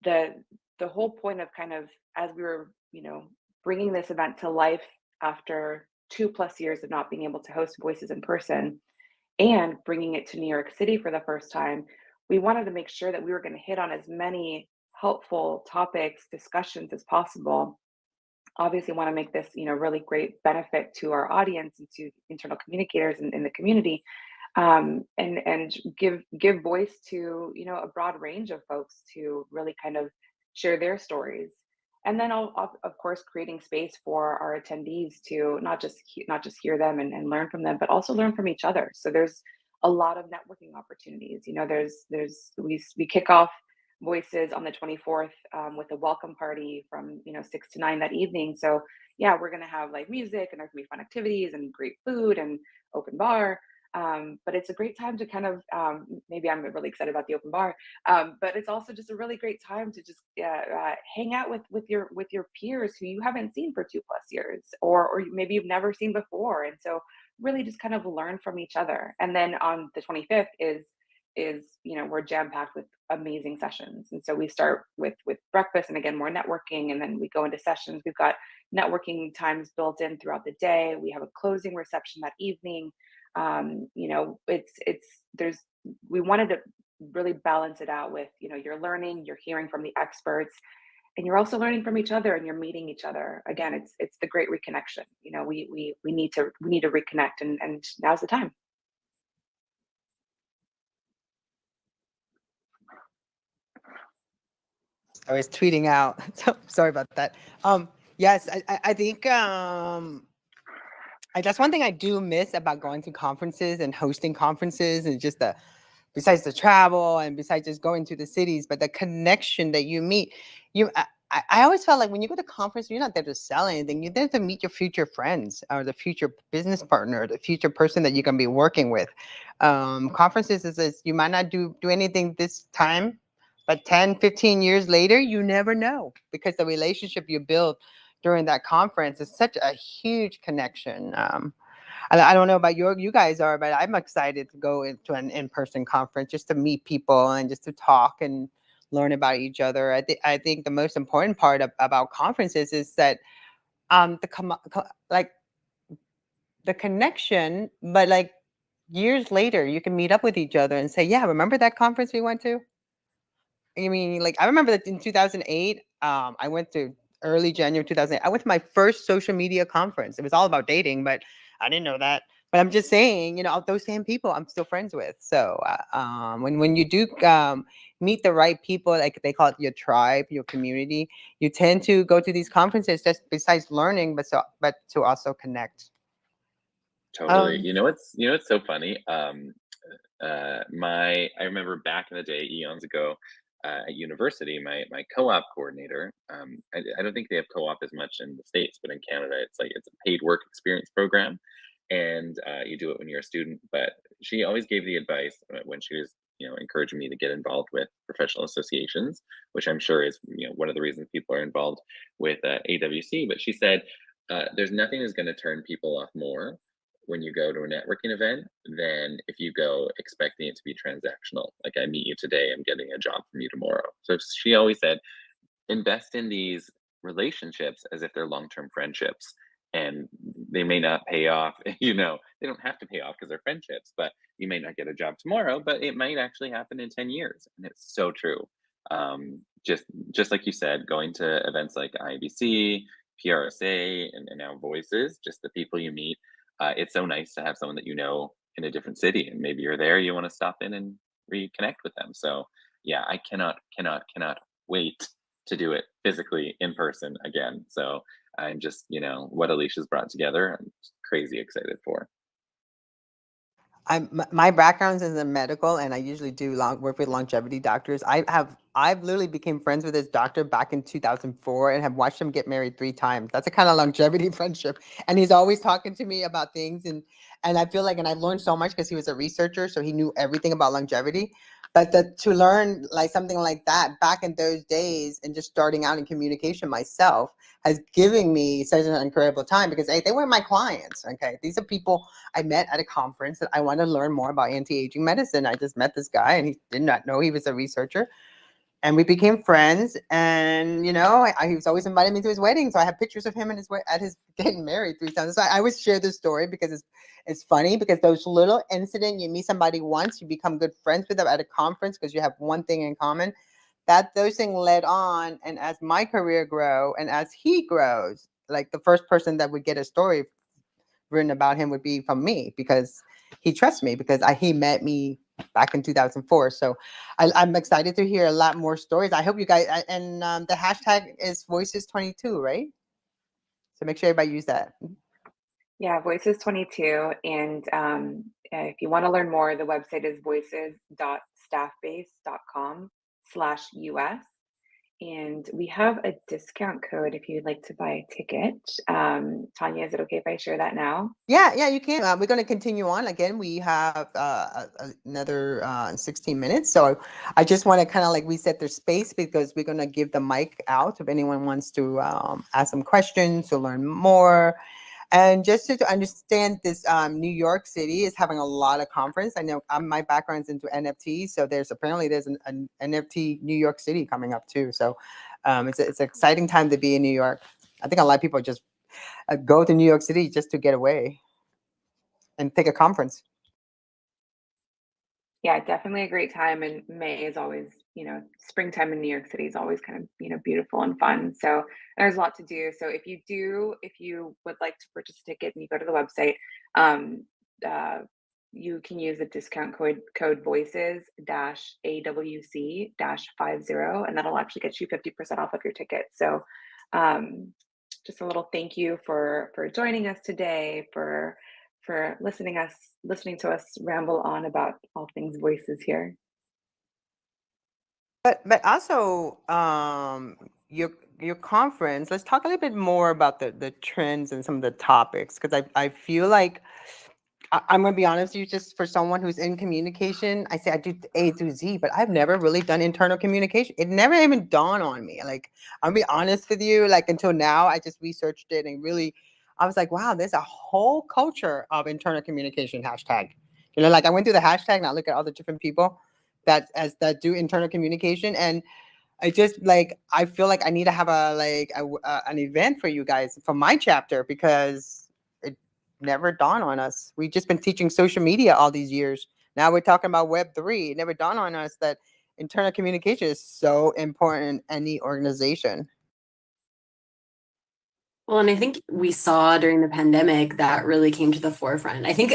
the whole point of kind of, as we were bringing this event to life after 2+ years of not being able to host Voices in person and bringing it to New York City for the first time, we wanted to make sure that we were going to hit on as many helpful topics, discussions as possible. Obviously want to make this really great benefit to our audience and to internal communicators in the community, and give voice to a broad range of folks to really kind of share their stories. And then of course creating space for our attendees to not just hear them and learn from them, but also learn from each other. So there's a lot of networking opportunities. We kick off Voices on the 24th with a welcome party from 6 to 9 that evening. So yeah, we're going to have live music, and there's going to be fun activities and great food and open bar. But it's a great time to kind of maybe I'm really excited about the open bar, but it's also just a really great time to just hang out with your peers who you haven't seen for 2+ years, or maybe you've never seen before. And so really just kind of learn from each other. And then on the 25th is we're jam packed with amazing sessions. And so we start with breakfast, and again more networking, and then we go into sessions. We've got networking times built in throughout the day. We have a closing reception that evening. We wanted to really balance it out with you're learning, you're hearing from the experts, and you're also learning from each other, and you're meeting each other. Again, it's the great reconnection. We need to reconnect, and now's the time. I was tweeting out. So sorry about that. Yes, I think that's one thing I do miss about going to conferences and hosting conferences, and just besides the travel and besides just going to the cities, but the connection that you meet. I always felt like when you go to conference, you're not there to sell anything. You're there to meet your future friends or the future business partner, the future person that you're going to be working with. Conferences is you might not do anything this time, but 10, 15 years later, you never know, because the relationship you build during that conference. It's such a huge connection. I don't know about you guys are, but I'm excited to go into an in-person conference just to meet people and just to talk and learn about each other. I think the most important part about conferences is that like the connection, but like years later, you can meet up with each other and say, "Yeah, remember that conference we went to?" I mean, like I remember that in 2008, I went to early January 2008. I went to my first social media conference. It was all about dating, but I didn't know that. But I'm just saying, those same people I'm still friends with. So when you do meet the right people, like they call it your tribe, your community, you tend to go to these conferences just besides learning, but to also connect. Totally. You know what's so funny? I remember back in the day, eons ago, at university, my co-op coordinator. I don't think they have co-op as much in the States, but in Canada, it's a paid work experience program, and you do it when you're a student. But she always gave the advice when she was, encouraging me to get involved with professional associations, which I'm sure is, one of the reasons people are involved with AWC. But she said, there's nothing that's going to turn people off more when you go to a networking event than if you go expecting it to be transactional. Like, I meet you today, I'm getting a job from you tomorrow. So she always said, invest in these relationships as if they're long-term friendships, and they may not pay off. They don't have to pay off because they're friendships, but you may not get a job tomorrow, but it might actually happen in 10 years. And it's so true. Just like you said, going to events like IBC, PRSA, and now Voices, just the people you meet. It's so nice to have someone that you know in a different city, and maybe you're there, you want to stop in and reconnect with them. So yeah, I cannot wait to do it physically in person again. So I'm just, what Alicia's brought together, I'm crazy excited for. My background is in medical, and I usually do work with longevity doctors. I've literally became friends with this doctor back in 2004 and have watched him get married 3 times. That's a kind of longevity friendship, and he's always talking to me about things, and I feel like, and I've learned so much because he was a researcher, so he knew everything about longevity. But to learn like something like that back in those days and just starting out in communication myself has given me such an incredible time, because they weren't my clients. Okay, these are people I met at a conference that I wanted to learn more about anti-aging medicine. I just met this guy, and he did not know he was a researcher. And we became friends. And he was always inviting me to his wedding, so I have pictures of him at his getting married 3 times. So I always share this story because it's funny, because those little incidents, you meet somebody once, you become good friends with them at a conference because you have one thing in common. Those things led on, and as my career grow and as he grows, like the first person that would get a story written about him would be from me, because he trusts me, because he met me back in 2004. So I'm excited to hear a lot more stories. I hope you guys, and the hashtag is Voices22, right? So make sure everybody use that. Yeah, Voices22. And if you want to learn more, the website is voices.staffbase.com/US. And we have a discount code if you'd like to buy a ticket. Tanya, is it okay if I share that now? Yeah, you can. We're going to continue on. Again, we have another 16 minutes. So I just want to kind of like reset their space, because we're going to give the mic out if anyone wants to ask some questions, to learn more. And just to understand this, New York City is having a lot of conference. I know my background's into NFT, so there's an NFT New York City coming up too. So it's an exciting time to be in New York. I think a lot of people just go to New York City just to get away and take a conference. Yeah, definitely a great time. And May is always, springtime in New York City is always kind of, beautiful and fun. So there's a lot to do. So if you would like to purchase a ticket and you go to the website, you can use the discount code voices-AWC-50, and that'll actually get you 50% off of your ticket. So just a little thank you for joining us today, for listening to us ramble on about all things voices here. But also your conference. Let's talk a little bit more about the trends and some of the topics, because I feel like I'm gonna be honest with you, just for someone who's in communication, I say I do A through Z, but I've never really done internal communication. It never even dawned on me. Like, I'll be honest with you, like until now, I just researched it and really, I was like, wow, there's a whole culture of internal communication hashtag. You know, like I went through the hashtag and I look at all the different people that do internal communication, and I just like I feel like I need to have an event for you guys for my chapter because it never dawned on us. We've just been teaching social media all these years. Now we're talking about Web3. It never dawned on us that internal communication is so important in any organization. Well, and I think we saw during the pandemic that really came to the forefront. I think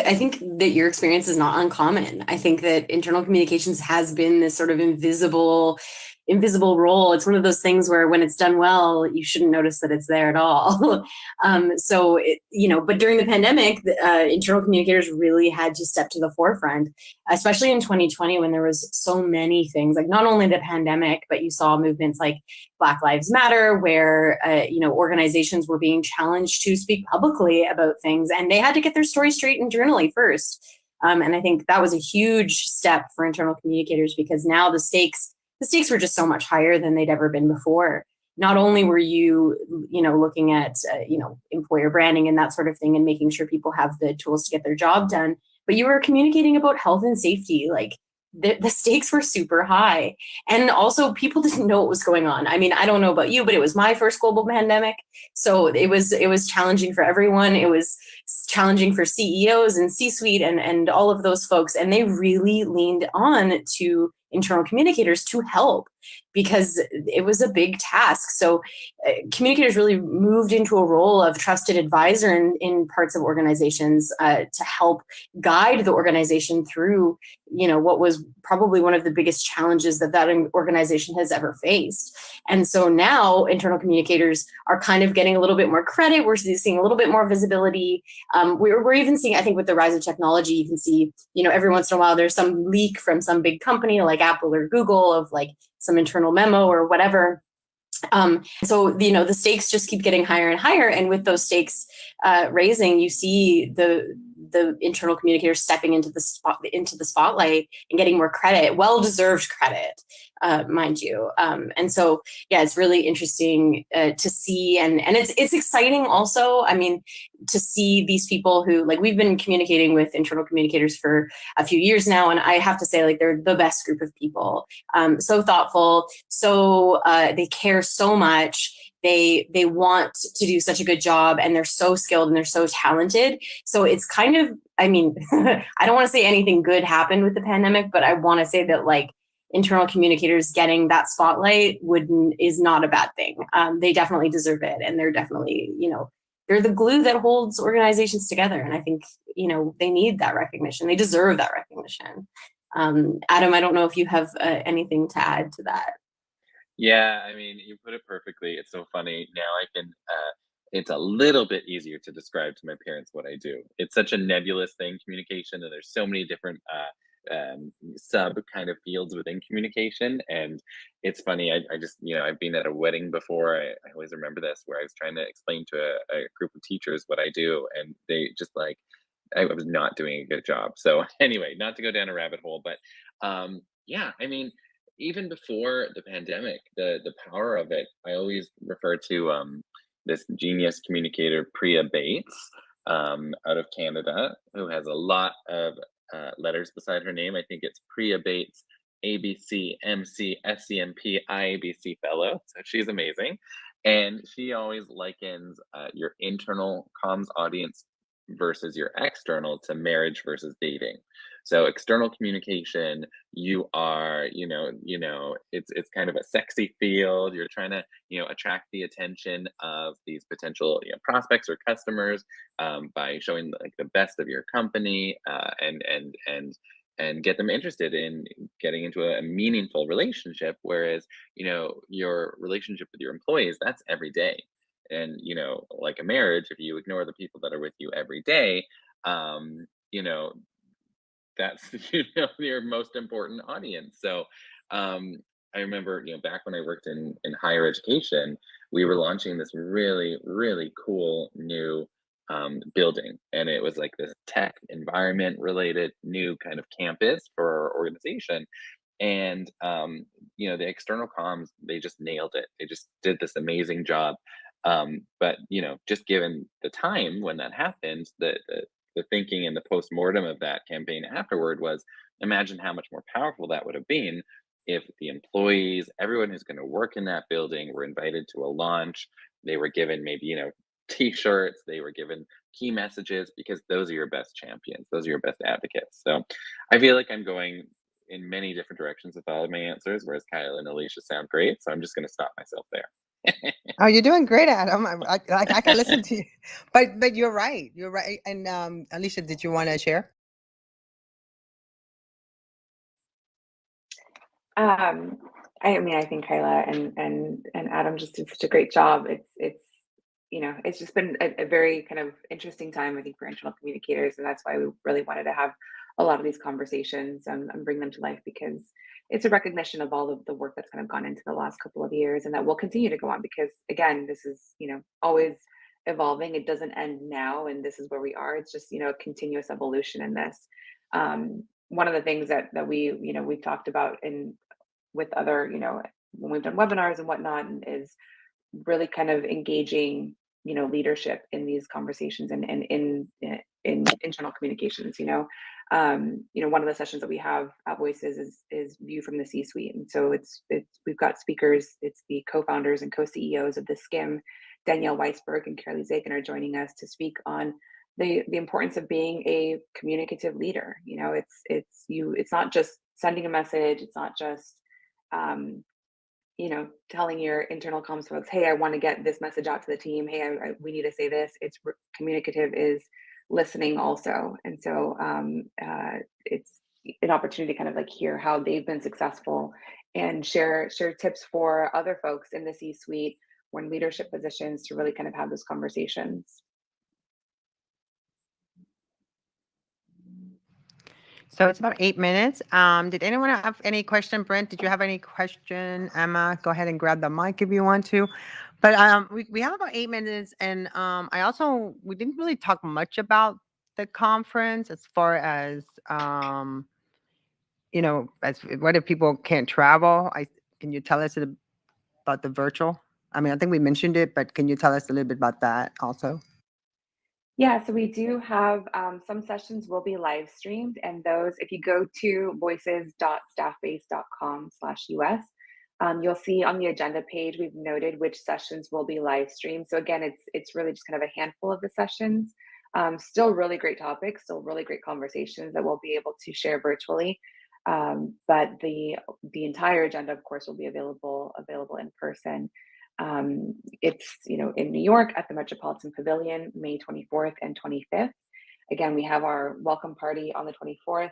that your experience is not uncommon. I think that internal communications has been this sort of invisible role. It's one of those things where when it's done well, you shouldn't notice that it's there at all. But during the pandemic, internal communicators really had to step to the forefront, especially in 2020 when there was so many things, like not only the pandemic, but you saw movements like Black Lives Matter, where organizations were being challenged to speak publicly about things, and they had to get their story straight internally first. And I think that was a huge step for internal communicators, because now the stakes were just so much higher than they'd ever been before. Not only were you looking at employer branding and that sort of thing, and making sure people have the tools to get their job done, but you were communicating about health and safety. Like, the stakes were super high. And also, people didn't know what was going on. I mean, I don't know about you, but it was my first global pandemic. So it was challenging for everyone. It was challenging for CEOs and C-suite and all of those folks. And they really leaned on to internal communicators to help, because it was a big task. So communicators really moved into a role of trusted advisor in parts of organizations to help guide the organization through what was probably one of the biggest challenges that organization has ever faced. And so now internal communicators are kind of getting a little bit more credit. We're seeing a little bit more visibility. We're even seeing, I think, with the rise of technology, you can see, every once in a while there's some leak from some big company like Apple or Google of like some internal memo or whatever. So the stakes just keep getting higher and higher, and with those stakes raising, you see the internal communicators stepping into the spotlight and getting more credit, well-deserved credit, mind you. And so, yeah, it's really interesting to see, and it's exciting also. I mean, to see these people who, like, we've been communicating with internal communicators for a few years now, and I have to say, like, they're the best group of people. So thoughtful, so they care so much. They want to do such a good job, and they're so skilled and they're so talented. So it's kind of, I mean, I don't want to say anything good happened with the pandemic, but I want to say that, like, internal communicators getting that spotlight is not a bad thing. They definitely deserve it, and they're definitely, they're the glue that holds organizations together. And I think, they need that recognition. They deserve that recognition. Adam, I don't know if you have anything to add to that. Yeah, I mean, you put it perfectly. It's so funny. Now I can, it's a little bit easier to describe to my parents what I do. It's such a nebulous thing, communication, and there's so many different sub kind of fields within communication. And it's funny, I just, I've been at a wedding before. I always remember this, where I was trying to explain to a group of teachers what I do, and they just like, I was not doing a good job. So anyway, not to go down a rabbit hole, but yeah, I mean, even before the pandemic, the power of it, I always refer to this genius communicator, Priya Bates, out of Canada, who has a lot of letters beside her name. I think it's Priya Bates, ABC, MC, SCMP, IABC fellow. So she's amazing. And she always likens your internal comms audience versus your external to marriage versus dating. So external communication, you are, it's kind of a sexy field. You're trying to, attract the attention of these potential, prospects or customers by showing like the best of your company and get them interested in getting into a meaningful relationship. Whereas, your relationship with your employees, that's every day. And, like a marriage, if you ignore the people that are with you every day, you know, that's your most important audience. So I remember, back when I worked in higher education, we were launching this really, really cool new building, and it was like this tech environment related new kind of campus for our organization. And the external comms, they just nailed it. They just did this amazing job. But just given the time when that happened, the thinking and the post-mortem of that campaign afterward was, imagine how much more powerful that would have been if the employees, everyone who's going to work in that building, were invited to a launch. They were given maybe t-shirts, they were given key messages, because those are your best champions, those are your best advocates. So I feel like I'm going in many different directions with all of my answers, whereas Kyle and Alicia sound great, so I'm just going to stop myself there. Oh, you're doing great, Adam. I can listen to you, but you're right. You're right. And Alicia, did you want to share? I think Kyla and Adam just did such a great job. It's just been a very kind of interesting time, I think, for internal communicators, and that's why we really wanted to have a lot of these conversations and bring them to life, because it's a recognition of all of the work that's kind of gone into the last couple of years, and that will continue to go on, because again, this is always evolving. It doesn't end now, and this is where we are. It's just a continuous evolution in this. One of the things that we've talked about with other, when we've done webinars and whatnot, is really kind of engaging, leadership in these conversations and in internal communications. One of the sessions that we have at Voices is view from the C-suite, and so it's we've got speakers. It's the co-founders and co-CEOs of the SCIM, Danielle Weisberg and Carolee Zagan, are joining us to speak on the importance of being a communicative leader. It's not just sending a message. It's not just telling your internal comms folks, hey, I want to get this message out to the team. Hey, we need to say this. It's communicative is listening also. And so it's an opportunity to kind of like hear how they've been successful and share tips for other folks in the C-suite or in leadership positions to really kind of have those conversations. So it's about 8 minutes. Did anyone have any question? Brent, did you have any question? Emma, go ahead and grab the mic if you want to. But we have about 8 minutes, and we didn't really talk much about the conference as far as as what if people can't travel? Can you tell us about the virtual? I mean, I think we mentioned it, but can you tell us a little bit about that also? Yeah, so we do have some sessions will be live streamed, and those, if you go to voices.staffbase.com/US, you'll see on the agenda page we've noted which sessions will be live streamed. So again, it's really just kind of a handful of the sessions. Still really great topics, still really great conversations that we'll be able to share virtually. But the entire agenda, of course, will be available in person. It's in New York at the Metropolitan Pavilion, May 24th and 25th. Again, we have our welcome party on the 24th,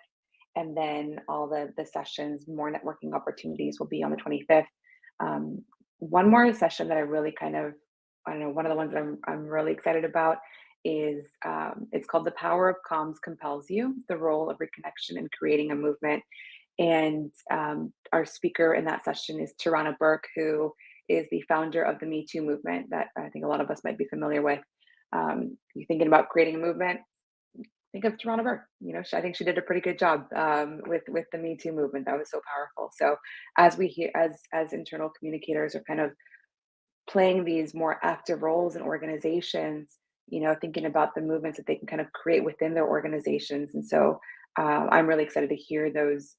and then all the sessions, more networking opportunities, will be on the 25th. One more session that I really kind of, one of the ones that I'm really excited about is it's called The Power of Comms Compels You, the Role of Reconnection in Creating a Movement. And our speaker in that session is Tarana Burke, who is the founder of the Me Too movement that I think a lot of us might be familiar with. You're thinking about creating a movement, think of Tarana Burke. I think she did a pretty good job with the Me Too movement. That was so powerful. So as we hear, as internal communicators are kind of playing these more active roles in organizations, thinking about the movements that they can kind of create within their organizations. And so I'm really excited to hear those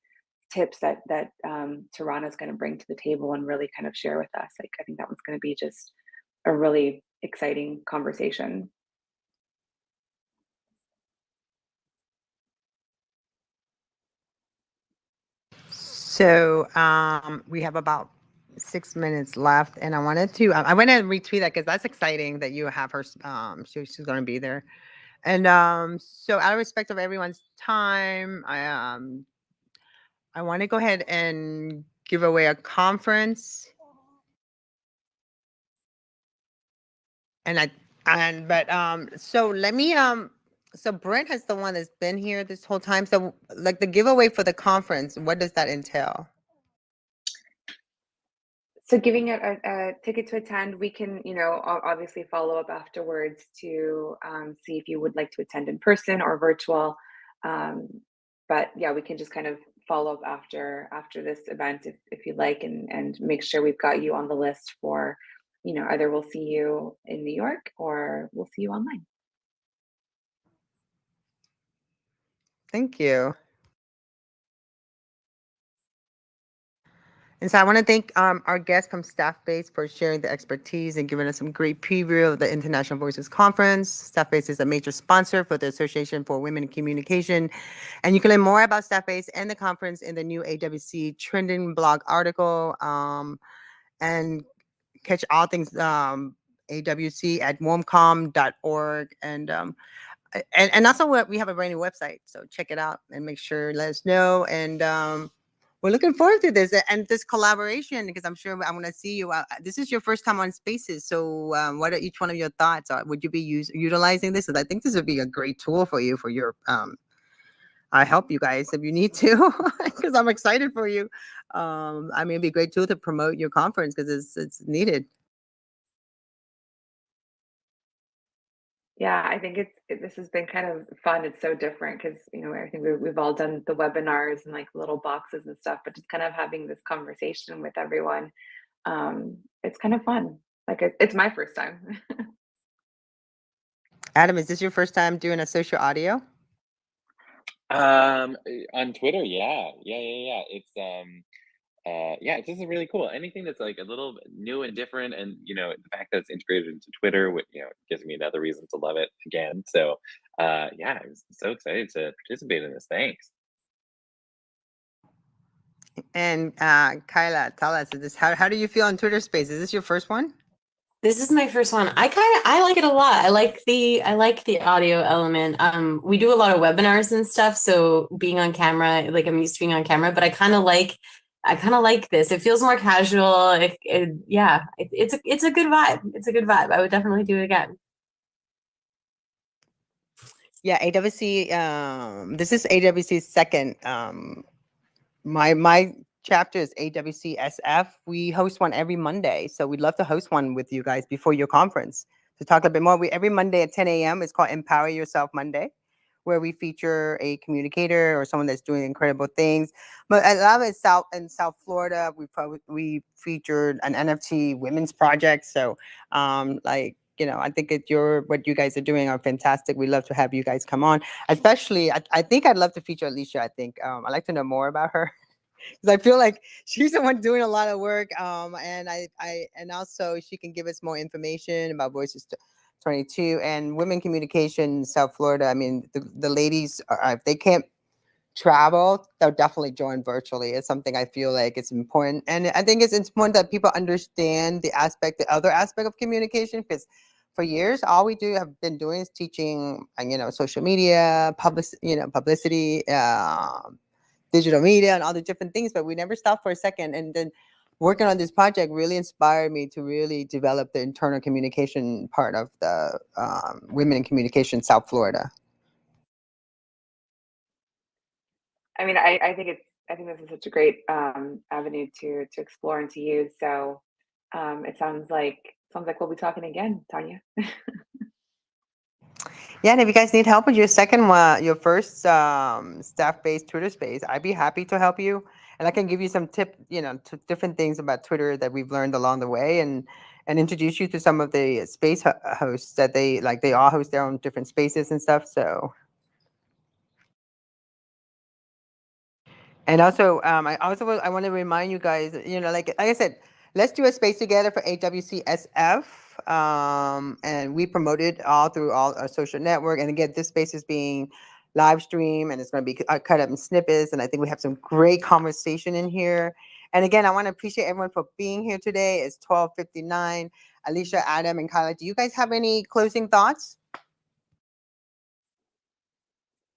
tips that Tarana is going to bring to the table and really kind of share with us. Like, I think that one's going to be just a really exciting conversation. So we have about 6 minutes left, and I wanted to retweet that because that's exciting that you have her. She's going to be there, and so out of respect of everyone's time, I want to go ahead and give away a conference, so let me so Brent is the one that's been here this whole time. So like the giveaway for the conference, what does that entail? So giving a ticket to attend, we can, obviously follow up afterwards to see if you would like to attend in person or virtual. But yeah, we can just kind of follow up after this event if you'd like, and make sure we've got you on the list for, either we'll see you in New York or we'll see you online. Thank you. And so I want to thank our guest from Staffbase for sharing the expertise and giving us some great preview of the International Voices Conference. Staffbase is a major sponsor for the Association for Women in Communication. And you can learn more about Staffbase and the conference in the new AWC trending blog article, and catch all things AWC at warmcom.org. And also we have a brand new website, so check it out and make sure, let us know. And we're looking forward to this and this collaboration, because I'm sure I'm going to see you. This is your first time on Spaces, so what are each one of your thoughts? Would you be utilizing this? And I think this would be a great tool for you, for your I help you guys if you need to, because I'm excited for you. I mean, it'd be a great tool to promote your conference because it's needed. Yeah, I think this has been kind of fun. It's so different because, I think we've all done the webinars and like little boxes and stuff, but just kind of having this conversation with everyone, it's kind of fun. Like it's my first time. Adam, is this your first time doing a social audio? On Twitter, yeah. It's it's just really cool. Anything that's like a little new and different, and the fact that it's integrated into Twitter, which gives me another reason to love it again. So I'm so excited to participate in this. Thanks. And Kyla, tell us, how do you feel on Twitter Space? Is this your first one? This is my first one. I like it a lot. I like the audio element. We do a lot of webinars and stuff, so being on camera, like I'm used to being on camera, but I kind of like this. It feels more casual. It's a good vibe. It's a good vibe. I would definitely do it again. Yeah, AWC. This is AWC's second. My chapter is AWC SF. We host one every Monday, so we'd love to host one with you guys before your conference to talk a bit more. Every Monday at 10 a.m. It's called Empower Yourself Monday, where we feature a communicator or someone that's doing incredible things. But a lot of it in South Florida. We featured an NFT women's project. So I think what you guys are doing are fantastic. We love to have you guys come on. Especially, I think I'd love to feature Alicia. I think I'd like to know more about her, because I feel like she's the one doing a lot of work. And also she can give us more information about Voices 22 and women communication in South Florida. I mean, the ladies, if they can't travel, they'll definitely join virtually. It's something I feel like it's important. And I think it's important that people understand the other aspect of communication, because for years, all we have been doing is teaching, social media, publicity, digital media, and all the different things, but we never stopped for a second. And then working on this project really inspired me to really develop the internal communication part of the Women in Communication South Florida. I mean, I think this is such a great avenue to explore and to use. So it sounds like we'll be talking again, Tanya. Yeah, and if you guys need help with your second one, your first staff-based Twitter space, I'd be happy to help you. And I can give you some different things about Twitter that we've learned along the way, and introduce you to some of the space hosts that they all host their own different spaces and stuff. So. And also, I want to remind you guys, like I said, let's do a space together for AWCSF. And we promote it all through all our social network. And again, this space is being live streamed, and it's going to be cut up in snippets. And I think we have some great conversation in here. And again, I want to appreciate everyone for being here today. It's 12:59. Alicia, Adam, and Kyla, do you guys have any closing thoughts?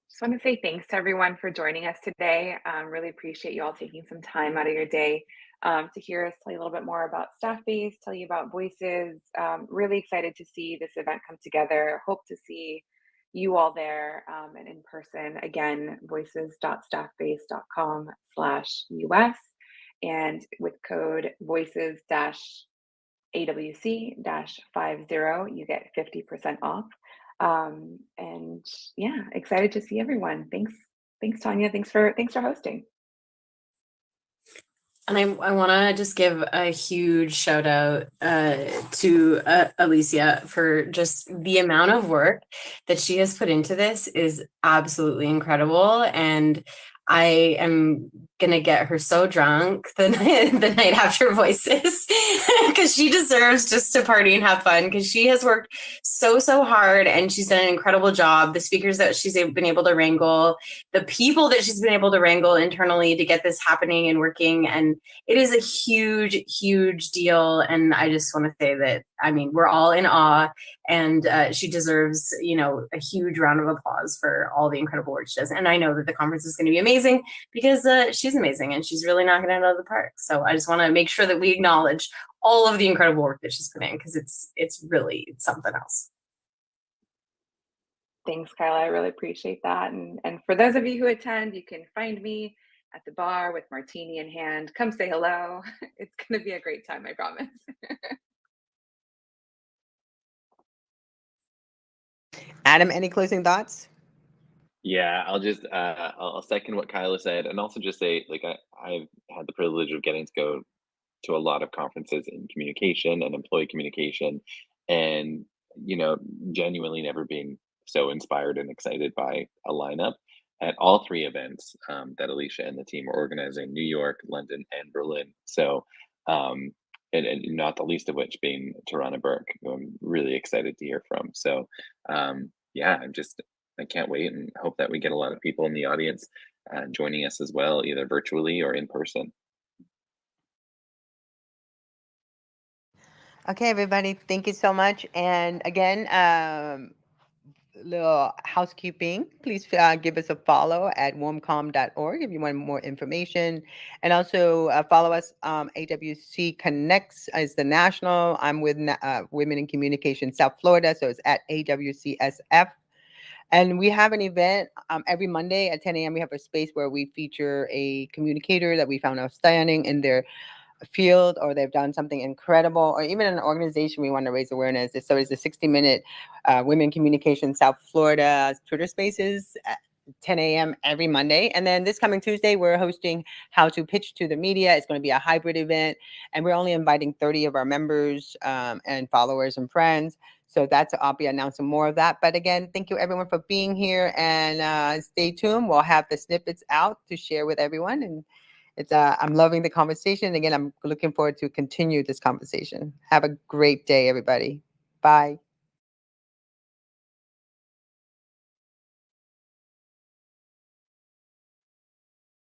Just want to say thanks to everyone for joining us today. Really appreciate you all taking some time out of your day to hear us tell you a little bit more about Staffbase, tell you about Voices. Really excited to see this event come together. Hope to see you all there and in person. Again, voices.staffbase.com/US. And with code voices-AWC-50, you get 50% off. And yeah, excited to see everyone. Thanks, Tanya. Thanks for hosting. And I want to just give a huge shout out to Alicia for just the amount of work that she has put into this is absolutely incredible. And I am gonna get her so drunk the night after Voices because she deserves just to party and have fun because she has worked so hard and she's done an incredible job. The speakers that she's been able to wrangle, the people that she's been able to wrangle internally to get this happening and working, and it is a huge deal. And I just want to say that, I mean, we're all in awe, and she deserves, a huge round of applause for all the incredible work she does. And I know that the conference is going to be amazing because she's amazing and she's really knocking it out of the park. So I just want to make sure that we acknowledge all of the incredible work that she's put in because it's really something else. Thanks, Kyla. I really appreciate that. And for those of you who attend, you can find me at the bar with martini in hand. Come say hello. It's going to be a great time, I promise. Adam, any closing thoughts? Yeah, I'll just I'll second what Kyla said, and also just say, like, I've had the privilege of getting to go to a lot of conferences in communication and employee communication, and genuinely never being so inspired and excited by a lineup at all three events that Alicia and the team are organizing: New York, London, and Berlin. So, and not the least of which being Tarana Burke, who I'm really excited to hear from. So, yeah, I can't wait and hope that we get a lot of people in the audience joining us as well, either virtually or in person. Okay, everybody, thank you so much. And again, little housekeeping, please give us a follow at warmcom.org if you want more information. And also follow us. AWC Connects is the national. I'm with Women in Communication South Florida, so it's at AWCSF. And we have an event every Monday at 10 a.m. We have a space where we feature a communicator that we found outstanding in their field, or they've done something incredible, or even an organization we want to raise awareness. So it's a 60-minute Women Communication South Florida Twitter Spaces at 10 a.m. every Monday. And then this coming Tuesday, we're hosting How to Pitch to the Media. It's going to be a hybrid event, and we're only inviting 30 of our members and followers and friends. So I'll be announcing more of that. But again, thank you everyone for being here, and stay tuned. We'll have the snippets out to share with everyone. And I'm loving the conversation. Again, I'm looking forward to continue this conversation. Have a great day, everybody. Bye.